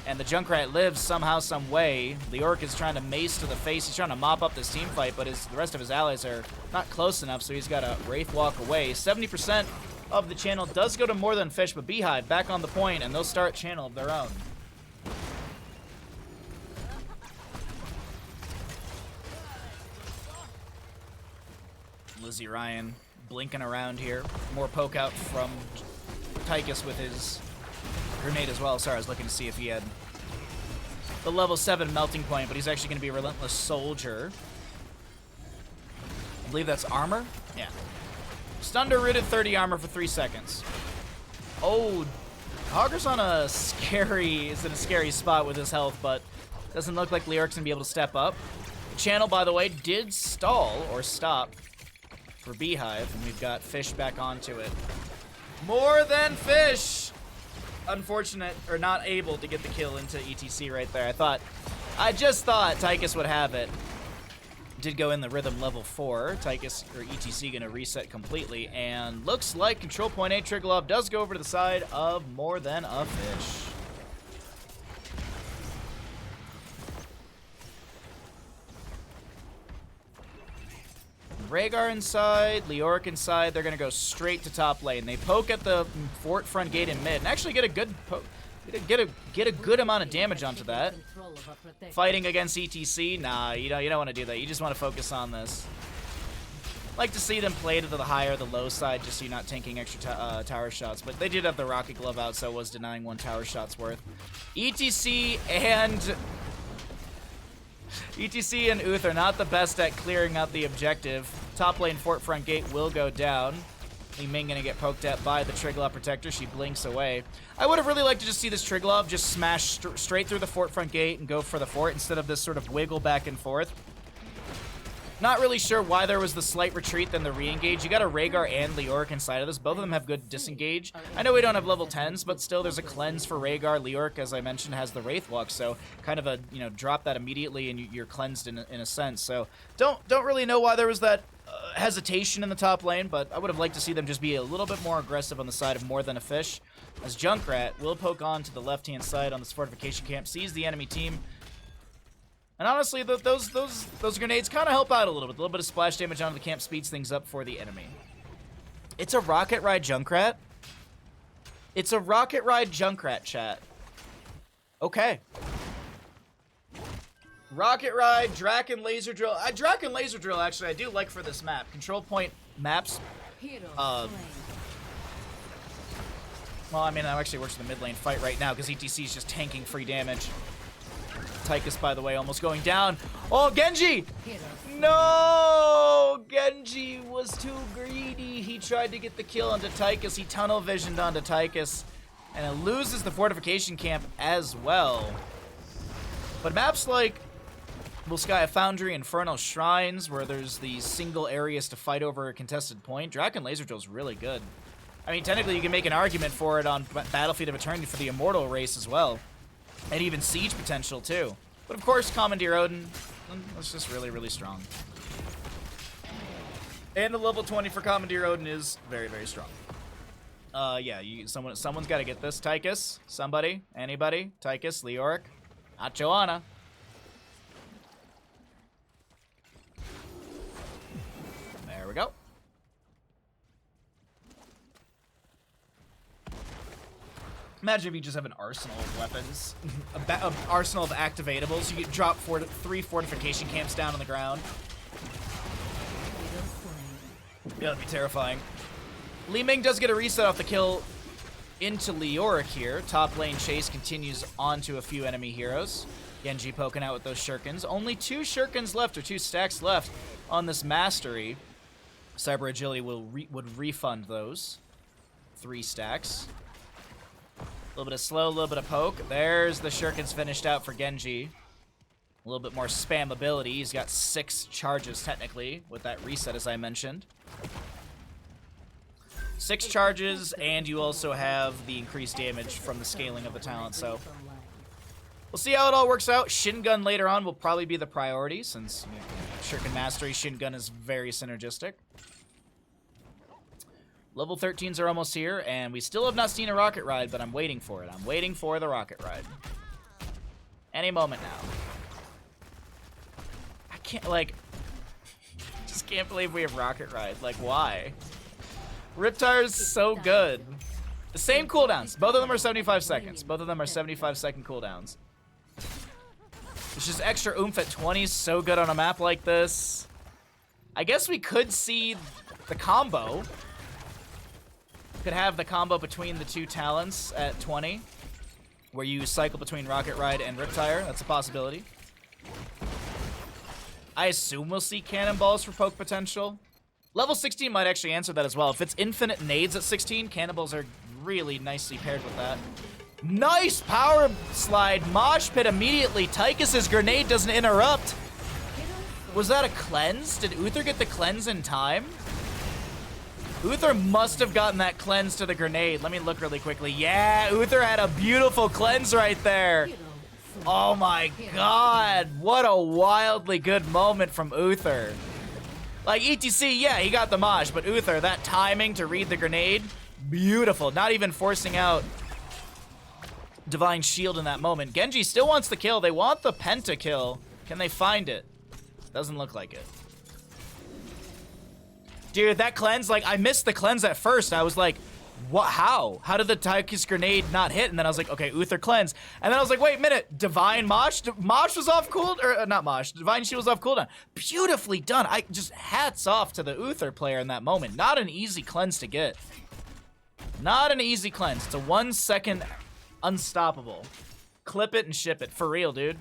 And the Junkrat lives somehow, some way. Leork is trying to mace to the face. He's trying to mop up this team fight, but the rest of his allies are not close enough, so he's got to Wraith walk away. 70% of the channel does go to More Than Fish, but Beehive back on the point, and they'll start channel of their own. Lizzie Ryan blinking around here. More poke out from Tychus with his grenade as well. Sorry, I was looking to see if he had the level 7 melting point, but he's actually going to be a Relentless Soldier. I believe that's armor? Yeah. Stunned or rooted 30 armor for 3 seconds. Oh, Hogger's on a scary, is in a scary spot with his health, but doesn't look like Leork's going to be able to step up. The channel, by the way, did stall or stop for Beehive, and we've got Fish back onto it. More Than Fish! Unfortunate, or not able to get the kill into ETC right there. I just thought Tychus would have it. Did go in the rhythm level 4. Tychus, or ETC, gonna reset completely, and looks like Control Point 8 Triggerlove does go over to the side of More Than a Fish. Rhaegar inside, Leork inside. They're gonna go straight to top lane. They poke at the fort front gate in mid and actually get a good get a good amount of damage onto that. Fighting against ETC, nah, you don't want to do that. You just want to focus on this. Like to see them play to the high or the low side, just so you're not tanking extra tower shots. But they did have the rocket glove out, so it was denying 1 tower shot's worth. ETC and Uth are not the best at clearing out the objective. Top lane fort front gate will go down. Li Ming gonna get poked at by the Triglav Protector. She blinks away. I would have really liked to just see this Triglav just smash straight through the fort front gate and go for the fort instead of this sort of wiggle back and forth. Not really sure why there was the slight retreat than the re-engage. You got a Rhaegar and Leork inside of this. Both of them have good disengage. I know we don't have level 10s, but still there's a cleanse for Rhaegar. Leork, as I mentioned, has the Wraith Walk, so kind of a, drop that immediately and you're cleansed in a sense. So don't really know why there was that hesitation in the top lane, but I would have liked to see them just be a little bit more aggressive on the side of More Than a Fish. As Junkrat will poke on to the left-hand side on this fortification camp, sees the enemy team. And honestly, those grenades kind of help out a little bit. A little bit of splash damage onto the camp speeds things up for the enemy. It's a Rocket Ride Junkrat. It's a Rocket Ride Junkrat, chat. Okay. Rocket Ride, Draken Laser Drill. Draken Laser Drill, actually, I do like for this map. Control point maps. Well, I mean, that actually works in the mid lane fight right now because ETC is just tanking free damage. Tychus, by the way, almost going down. Oh, Genji! No! Genji was too greedy. He tried to get the kill onto Tychus. He tunnel visioned onto Tychus. And it loses the fortification camp as well. But maps like Volskaya Foundry, Infernal Shrines, where there's these single areas to fight over a contested point, Draken Laser Drill is really good. I mean, technically, you can make an argument for it on Battlefield of Eternity for the Immortal race as well. And even Siege potential, too. But of course, Commandeer Odin, that's just really, really strong. And the level 20 for Commandeer Odin is very, very strong. Yeah, someone's got to get this. Tychus, somebody, anybody? Tychus, Leoric, not Joanna. There we go. Imagine if you just have an arsenal of weapons, an arsenal of activatables. You could drop 3 fortification camps down on the ground. Yeah, that'd be terrifying. Li Ming does get a reset off the kill into Leoric here. Top lane chase continues onto a few enemy heroes. Genji poking out with those shurikens. Only 2 shurikens left, or 2 stacks left on this mastery. Cyber Agility would refund those 3 stacks. A little bit of slow, a little bit of poke. There's the shurikens finished out for Genji. A little bit more spam ability. He's got 6 charges technically with that reset, as I mentioned. 6 charges, and you also have the increased damage from the scaling of the talent, so we'll see how it all works out. Shin Gun later on will probably be the priority, since Shuriken Mastery, Shin Gun is very synergistic. Level 13s are almost here, and we still have not seen a rocket ride, but I'm waiting for it. I'm waiting for the rocket ride. Any moment now. I can't, like, just can't believe we have rocket ride. Like, why? Riptire's so good. The same cooldowns. Both of them are 75 seconds. Both of them are 75-second cooldowns. It's just extra oomph at 20 is so good on a map like this. I guess we could see the combo. Could have the combo between the 2 talents at 20, where you cycle between Rocket Ride and Riptire. That's a possibility. I assume we'll see cannonballs for poke potential. Level 16 might actually answer that as well. If it's infinite nades at 16, cannonballs are really nicely paired with that. Nice power slide. Mosh pit immediately. Tychus's grenade doesn't interrupt. Was that a cleanse? Did Uther get the cleanse in time? Uther must have gotten that cleanse to the grenade. Let me look really quickly. Yeah, Uther had a beautiful cleanse right there. Oh my god. What a wildly good moment from Uther. Like, ETC, yeah, he got the Mosh, but Uther, that timing to read the grenade, beautiful. Not even forcing out Divine Shield in that moment. Genji still wants the kill. They want the penta kill. Can they find it? Doesn't look like it. Dude, that cleanse, like, I missed the cleanse at first. I was like, what? How? How did the Tychus grenade not hit? And then I was like, okay, Uther cleanse. And then I was like, wait a minute, Divine Mosh? Mosh was off cooldown, or not Mosh, Divine Shield was off cooldown. Beautifully done. I just hats off to the Uther player in that moment. Not an easy cleanse to get. Not an easy cleanse. It's a 1 second unstoppable. Clip it and ship it. For real, dude.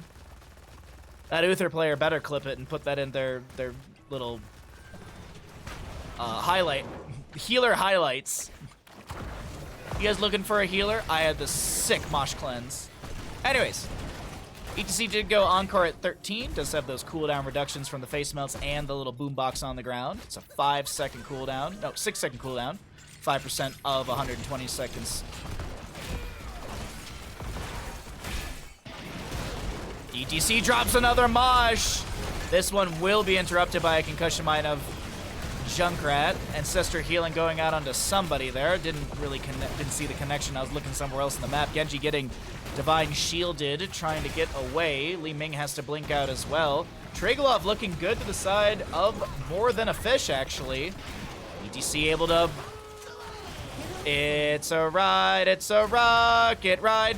That Uther player better clip it and put that in their little highlight. Healer highlights. You guys looking for a healer? I had the sick Mosh cleanse. Anyways, ETC did go Encore at 13. Does have those cooldown reductions from the face melts and the little boombox on the ground. It's a 5-second cooldown. No, 6-second cooldown. 5% of 120 seconds. ETC drops another Mosh. This one will be interrupted by a concussion mine of Junkrat. Ancestor healing going out onto somebody there. Didn't see the connection. I was looking somewhere else in the map. Genji getting Divine Shielded, trying to get away. Li Ming has to blink out as well. Trigolov looking good to the side of more than a fish, actually. ETC able to... It's a ride, it's a rocket ride.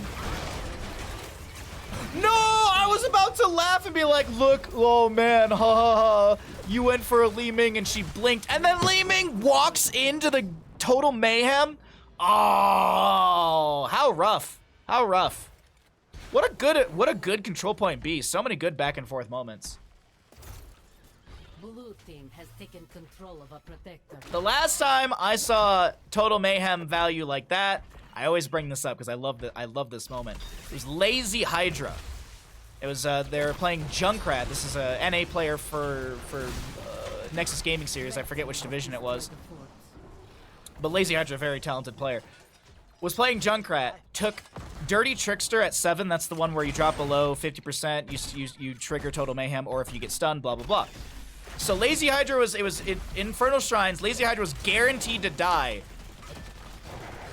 No! I was about to laugh and be like, look, oh man, ha ha ha. You went for a Li Ming and she blinked, and then Li Ming walks into the total mayhem. Oh, how rough. How rough. What a good control point B. So many good back and forth moments. Blue team has taken control of a protector. The last time I saw total mayhem value like that, I always bring this up because I love this moment. It was Lazy Hydra. It was they were playing Junkrat. This is a NA player for Nexus Gaming Series. I forget which division it was. But Lazy Hydra, a very talented player, was playing Junkrat. Took Dirty Trickster at 7. That's the one where you drop below 50%. You trigger total mayhem, or if you get stunned, blah blah blah. So Lazy Hydra was in Infernal Shrines. Lazy Hydra was guaranteed to die.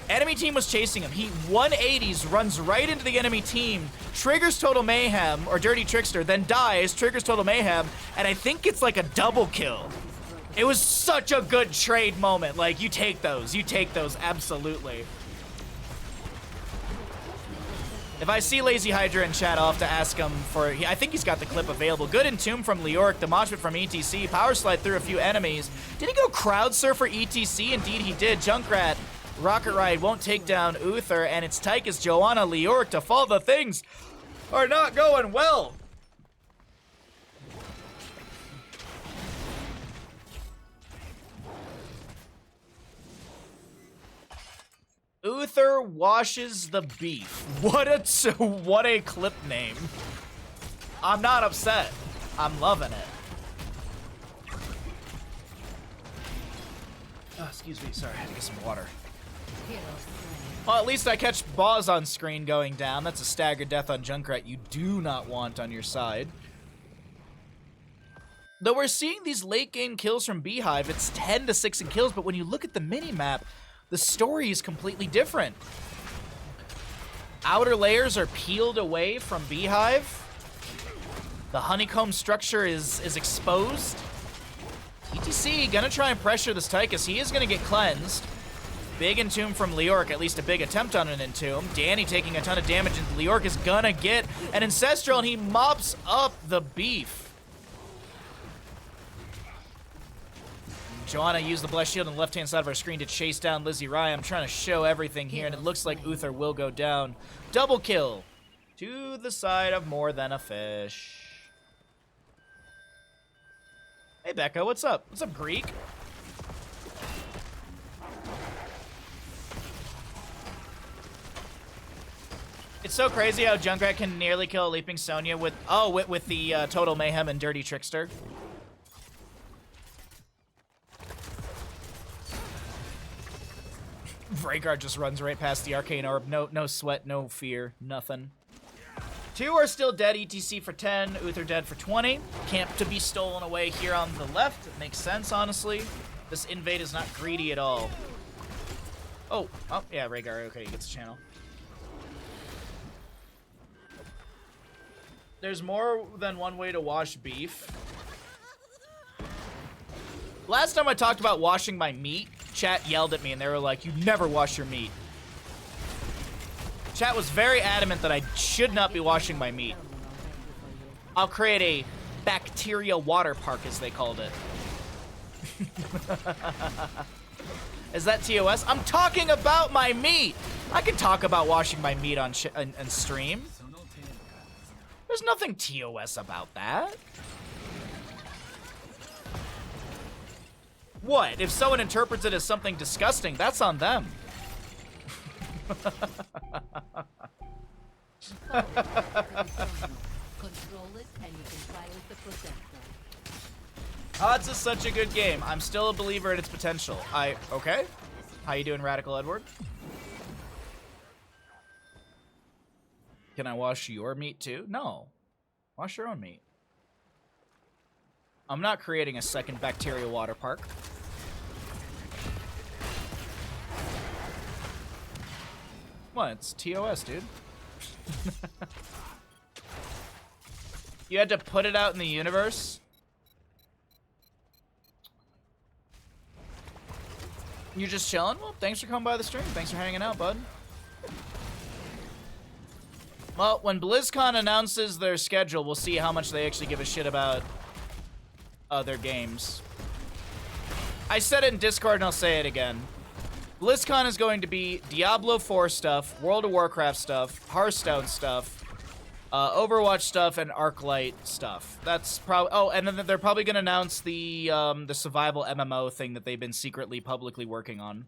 Enemy team was chasing him. He 180s, runs right into the enemy team, triggers Total Mayhem, or Dirty Trickster, then dies, triggers Total Mayhem, and I think it's like a double kill. It was such a good trade moment. Like, you take those, absolutely. If I see Lazy Hydra in chat, I'll have to ask him for... I think he's got the clip available. Good Entomb from Leoric, the Moshpit from ETC, Power Slide through a few enemies. Did he go Crowd Surf for ETC? Indeed he did. Junkrat, Rocket Ride won't take down Uther, and it's Tychus, Joanna, Leoric to fall. The things are not going well. Uther washes the beef. What a clip name. I'm not upset. I'm loving it. Oh, excuse me. Sorry, I had to get some water. Well, at least I catch Boz on screen going down. That's a staggered death on Junkrat you do not want on your side. Though we're seeing these late game kills from Beehive, it's 10 to 6 in kills, but when you look at the mini-map, the story is completely different. Outer layers are peeled away from Beehive. The honeycomb structure is exposed. ETC gonna try and pressure this Tychus. He is gonna get cleansed. Big Entomb from Leoric, at least a big attempt on an Entomb. Danny taking a ton of damage, and Leoric is gonna get an Ancestral, and he mops up the beef. Joanna used the Blessed Shield on the left-hand side of our screen to chase down Lizzie Rye. I'm trying to show everything here, and it looks like Uther will go down. Double kill to the side of More Than a Fish. Hey, Becca, what's up? What's up, Greek? It's so crazy how Junkrat can nearly kill a Leaping Sonya with the Total Mayhem and Dirty Trickster. Rhaegar just runs right past the Arcane Orb. No sweat, no fear, nothing. 2 are still dead, ETC for 10, Uther dead for 20. Camp to be stolen away here on the left. It makes sense, honestly. This invade is not greedy at all. Oh, yeah, Rhaegar, okay, he gets a channel. There's more than one way to wash beef. Last time I talked about washing my meat, chat yelled at me and they were like, you never wash your meat. Chat was very adamant that I should not be washing my meat. I'll create a bacteria water park, as they called it. Is that TOS? I'm talking about my meat! I can talk about washing my meat on stream. There's nothing TOS about that. What? If someone interprets it as something disgusting, that's on them. Control it and you can pilot the protector. Odds is such a good game. I'm still a believer in its potential. Okay? How you doing, Radical Edward? Can I wash your meat too? No. Wash your own meat. I'm not creating a second bacteria water park. What? It's TOS, dude. You had to put it out in the universe? You just chilling? Well, thanks for coming by the stream. Thanks for hanging out, bud. Well, when BlizzCon announces their schedule, we'll see how much they actually give a shit about other games. I said it in Discord and I'll say it again. BlizzCon is going to be Diablo 4 stuff, World of Warcraft stuff, Hearthstone stuff, Overwatch stuff, and Arclight stuff. That's probably... Oh, and then they're probably going to announce the survival MMO thing that they've been secretly publicly working on.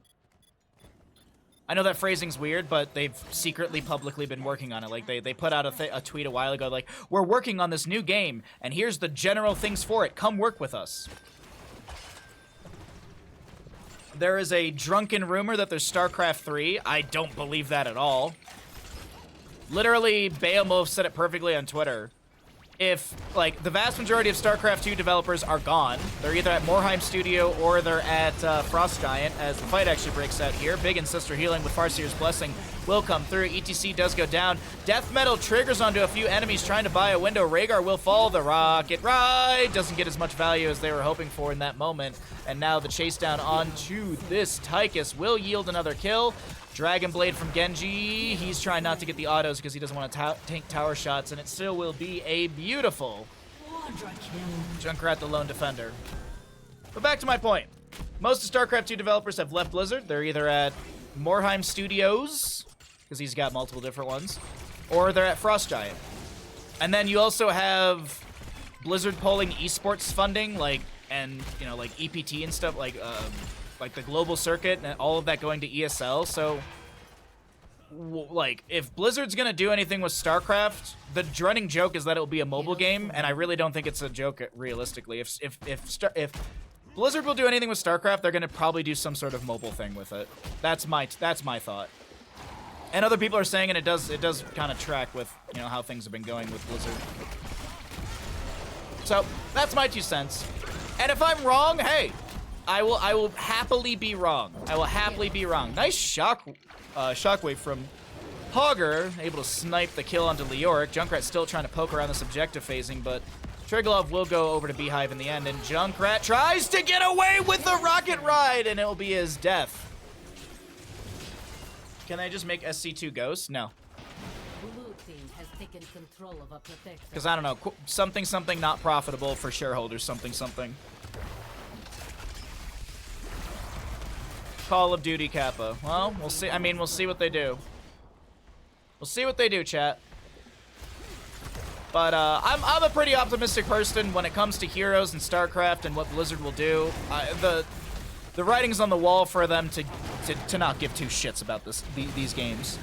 I know that phrasing's weird, but they've secretly publicly been working on it. Like, they put out a tweet a while ago, like, we're working on this new game, and here's the general things for it. Come work with us. There is a drunken rumor that there's StarCraft 3. I don't believe that at all. Literally, Beomov said it perfectly on Twitter. If, like, the vast majority of StarCraft 2 developers are gone, they're either at Morheim Studio or they're at Frost Giant, as the fight actually breaks out here. Big Ancestor healing with Farseer's Blessing will come through. ETC does go down. Death Metal triggers onto a few enemies trying to buy a window. Rhaegar will fall. The rocket ride doesn't get as much value as they were hoping for in that moment. And now the chase down onto this Tychus will yield another kill. Dragon Blade from Genji. He's trying not to get the autos because he doesn't want to tank tower shots, and it still will be a beautiful Junkrat the lone defender. But back to my point. Most of StarCraft 2 developers have left Blizzard. They're either at Morheim Studios, because he's got multiple different ones, or they're at Frost Giant. And then you also have Blizzard pulling esports funding, like EPT and stuff, like the global circuit and all of that going to ESL. So, like, if Blizzard's gonna do anything with StarCraft, the running joke is that it will be a mobile game, and I really don't think it's a joke realistically. If Blizzard will do anything with StarCraft, they're gonna probably do some sort of mobile thing with it. That's my thought. And other people are saying, and it does kind of track with how things have been going with Blizzard. So that's my 2 cents. And if I'm wrong, hey, I will happily be wrong. I will happily be wrong. Nice shockwave from Hogger, able to snipe the kill onto Leoric. Junkrat still trying to poke around this objective phasing, but Triglav will go over to Beehive in the end, and Junkrat tries to get away with the rocket ride, and it will be his death. Can I just make SC2 Ghost? No. Blue team has taken control of a protector. Because I don't know, something not profitable for shareholders, something. Call of Duty Kappa. Well, we'll see. I mean, we'll see what they do. We'll see what they do, chat. But I'm a pretty optimistic person when it comes to Heroes and StarCraft and what Blizzard will do. The writing's on the wall for them to not give 2 shits about these games.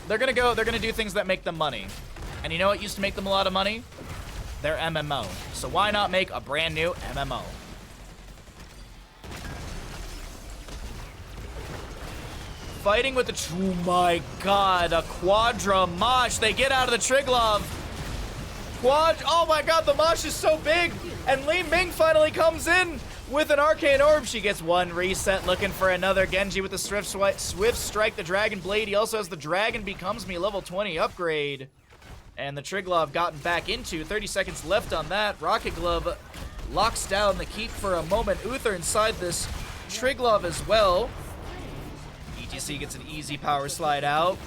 They're gonna do things that make them money. And you know what used to make them a lot of money? Their MMO. So why not make a brand new MMO? Fighting with the... Oh my god, a Quadra Mosh. They get out of the Triglav. Oh my god, the Mosh is so big. And Li Ming finally comes in with an Arcane Orb. She gets 1 reset, looking for another. Genji with the Swift Strike, the Dragon Blade. He also has the Dragon Becomes Me level 20 upgrade. And the Triglav gotten back into. 30 seconds left on that. Rocket Glove locks down the keep for a moment. Uther inside this Triglav as well. ETC gets an easy power slide out.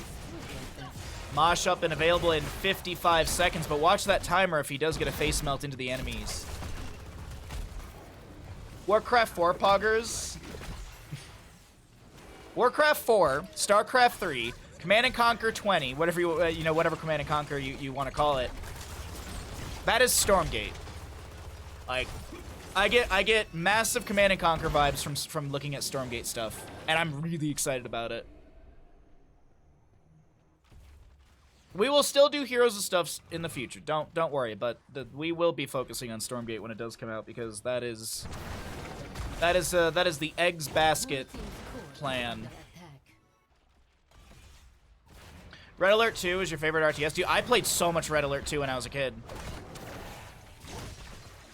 Mosh up and available in 55 seconds, but watch that timer if he does get a face melt into the enemies. Warcraft 4 poggers. Warcraft 4, StarCraft 3, Command and Conquer 20, whatever whatever Command and Conquer you want to call it. That is Stormgate. Like, I get massive Command and Conquer vibes from looking at Stormgate stuff, and I'm really excited about it. We will still do Heroes of stuff in the future. Don't worry, but we will be focusing on Stormgate when it does come out, because that is the eggs basket plan. Red Alert 2 is your favorite RTS? Dude, I played so much Red Alert 2 when I was a kid.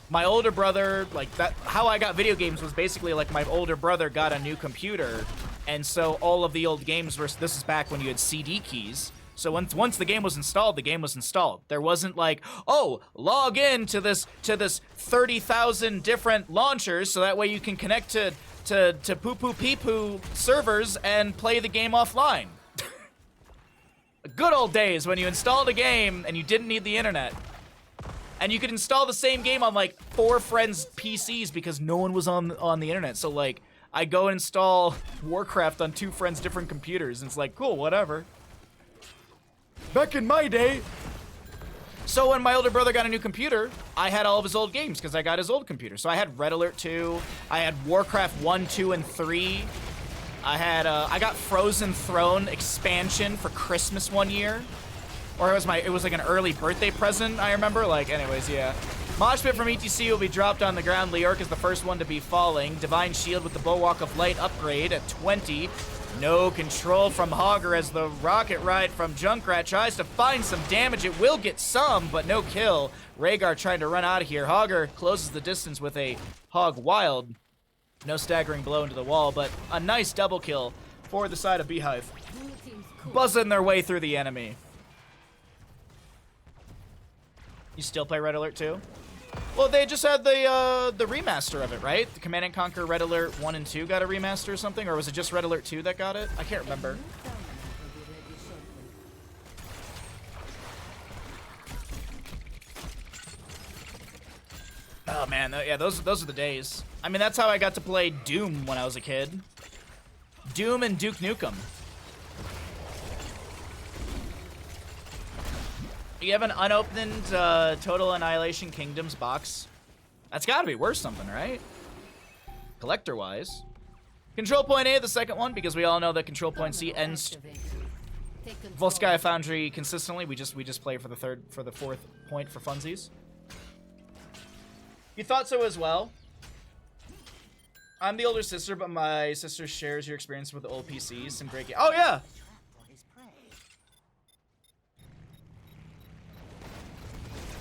My older brother, like, how I got video games was basically like my older brother got a new computer, and so all of the old games were, this is back when you had CD keys. So once the game was installed, the game was installed. There wasn't like, oh, log in to this 30,000 different launchers so that way you can connect to poo-poo pee-poo servers and play the game offline. Good old days when you installed a game and you didn't need the internet. And you could install the same game on like 4 friends' PCs because no one was on the internet. So like, I go install Warcraft on 2 friends' different computers, and it's like, cool, whatever. Back in my day. So when my older brother got a new computer, I had all of his old games because I got his old computer. So I had Red Alert 2, I had Warcraft 1, 2, and 3. I got Frozen Throne expansion for Christmas one year. Or it was like an early birthday present, I remember. Like, anyways, yeah. Mosh Pit from ETC will be dropped on the ground. Leoric is the first one to be falling. Divine Shield with the Bulwark of Light upgrade at 20. No control from Hogger as the rocket ride from Junkrat tries to find some damage. It will get some, but no kill. Rhaegar trying to run out of here. Hogger closes the distance with a Hog Wild. No staggering blow into the wall, but a nice double kill for the side of Beehive. Blue team's cool. Buzzing their way through the enemy. You still play Red Alert 2? Well, they just had the remaster of it, right? The Command & Conquer Red Alert 1 and 2 got a remaster or something? Or was it just Red Alert 2 that got it? I can't remember. New tournament will be ready shortly. Oh man, yeah, those are the days. I mean, that's how I got to play Doom when I was a kid. Doom and Duke Nukem. You have an unopened Total Annihilation Kingdoms box. That's gotta be worth something, right? Collector-wise. Control Point A, the second one, because we all know that Control Point C ends Take control. Volskaya Foundry consistently. We just play for the fourth point for funsies. You thought so as well? I'm the older sister, but my sister shares your experience with the old PCs. Some great games. Oh yeah!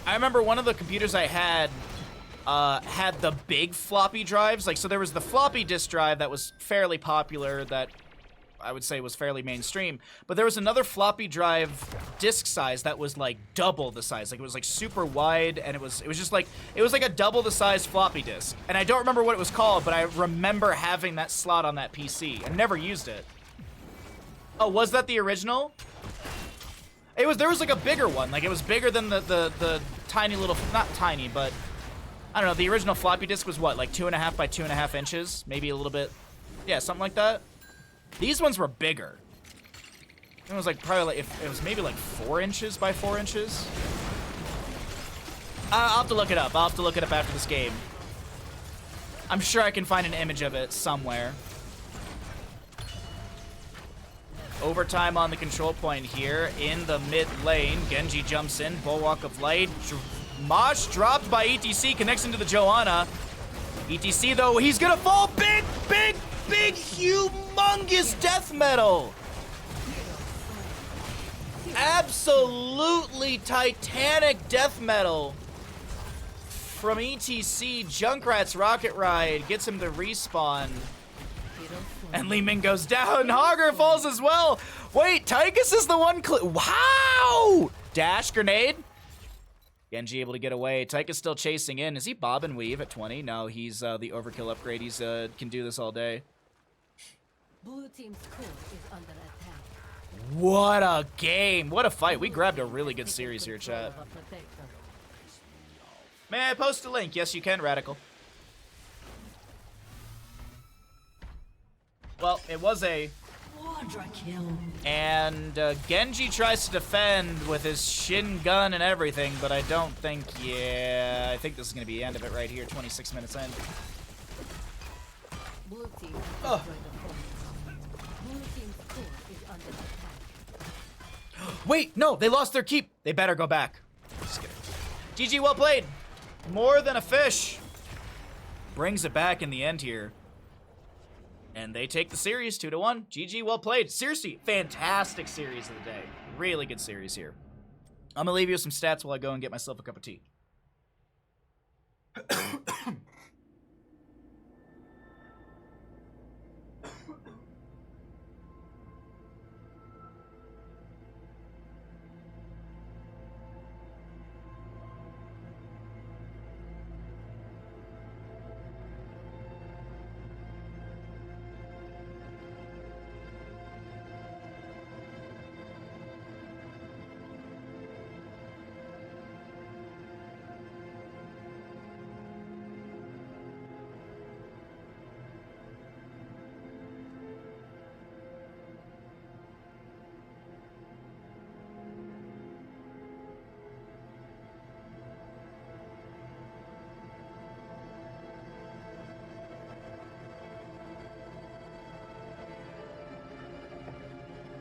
I remember one of the computers I had had the big floppy drives. Like, so there was the floppy disk drive that was fairly popular, that I would say was fairly mainstream. But there was another floppy drive disk size that was like double the size. Like, it was like super wide, and it was just like, it was like a double the size floppy disk. And I don't remember what it was called, but I remember having that slot on that PC. I never used it. Oh, was that the original? There was like a bigger one. Like, it was bigger than the tiny little, not tiny, but I don't know. The original floppy disk was what, like 2.5 by 2.5 inches? Maybe a little bit. Yeah, something like that. These ones were bigger. It was like probably like, it was maybe like 4 inches by 4 inches. I'll have to look it up. I'll have to look it up after this game. I'm sure I can find an image of it somewhere. Overtime on the control point here in the mid lane. Genji jumps in. Bulwark of Light. Mosh dropped by ETC. Connects into the Joanna. ETC, though, he's gonna fall. Big, humongous death metal. Absolutely titanic death metal from ETC. Junkrat's rocket ride gets him to respawn. And Li Ming goes down. Hogger falls as well. Wait, Tychus is the one. Wow! Dash grenade. Genji able to get away. Tychus still chasing in. Is he bob and weave at 20? No, he's the overkill upgrade. He's can do this all day. Blue team's core is under attack. What a game. What a fight. We grabbed a really good series here, chat. Control of a protector. May I post a link? Yes, you can, Radical. Well, it was a... Quadra kill. And Genji tries to defend with his shin gun and everything, but I don't think... Yeah, I think this is going to be the end of it right here, 26 minutes in. Blue team has destroyed the point. Blue team's core is under attack. Wait, no, they lost their keep. They better go back. Just kidding. GG, well played. More than a fish. Brings it back in the end here. And they take the series 2-1. GG, well played. Seriously, fantastic series of the day. Really good series here. I'm gonna leave you with some stats while I go and get myself a cup of tea.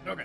Okay.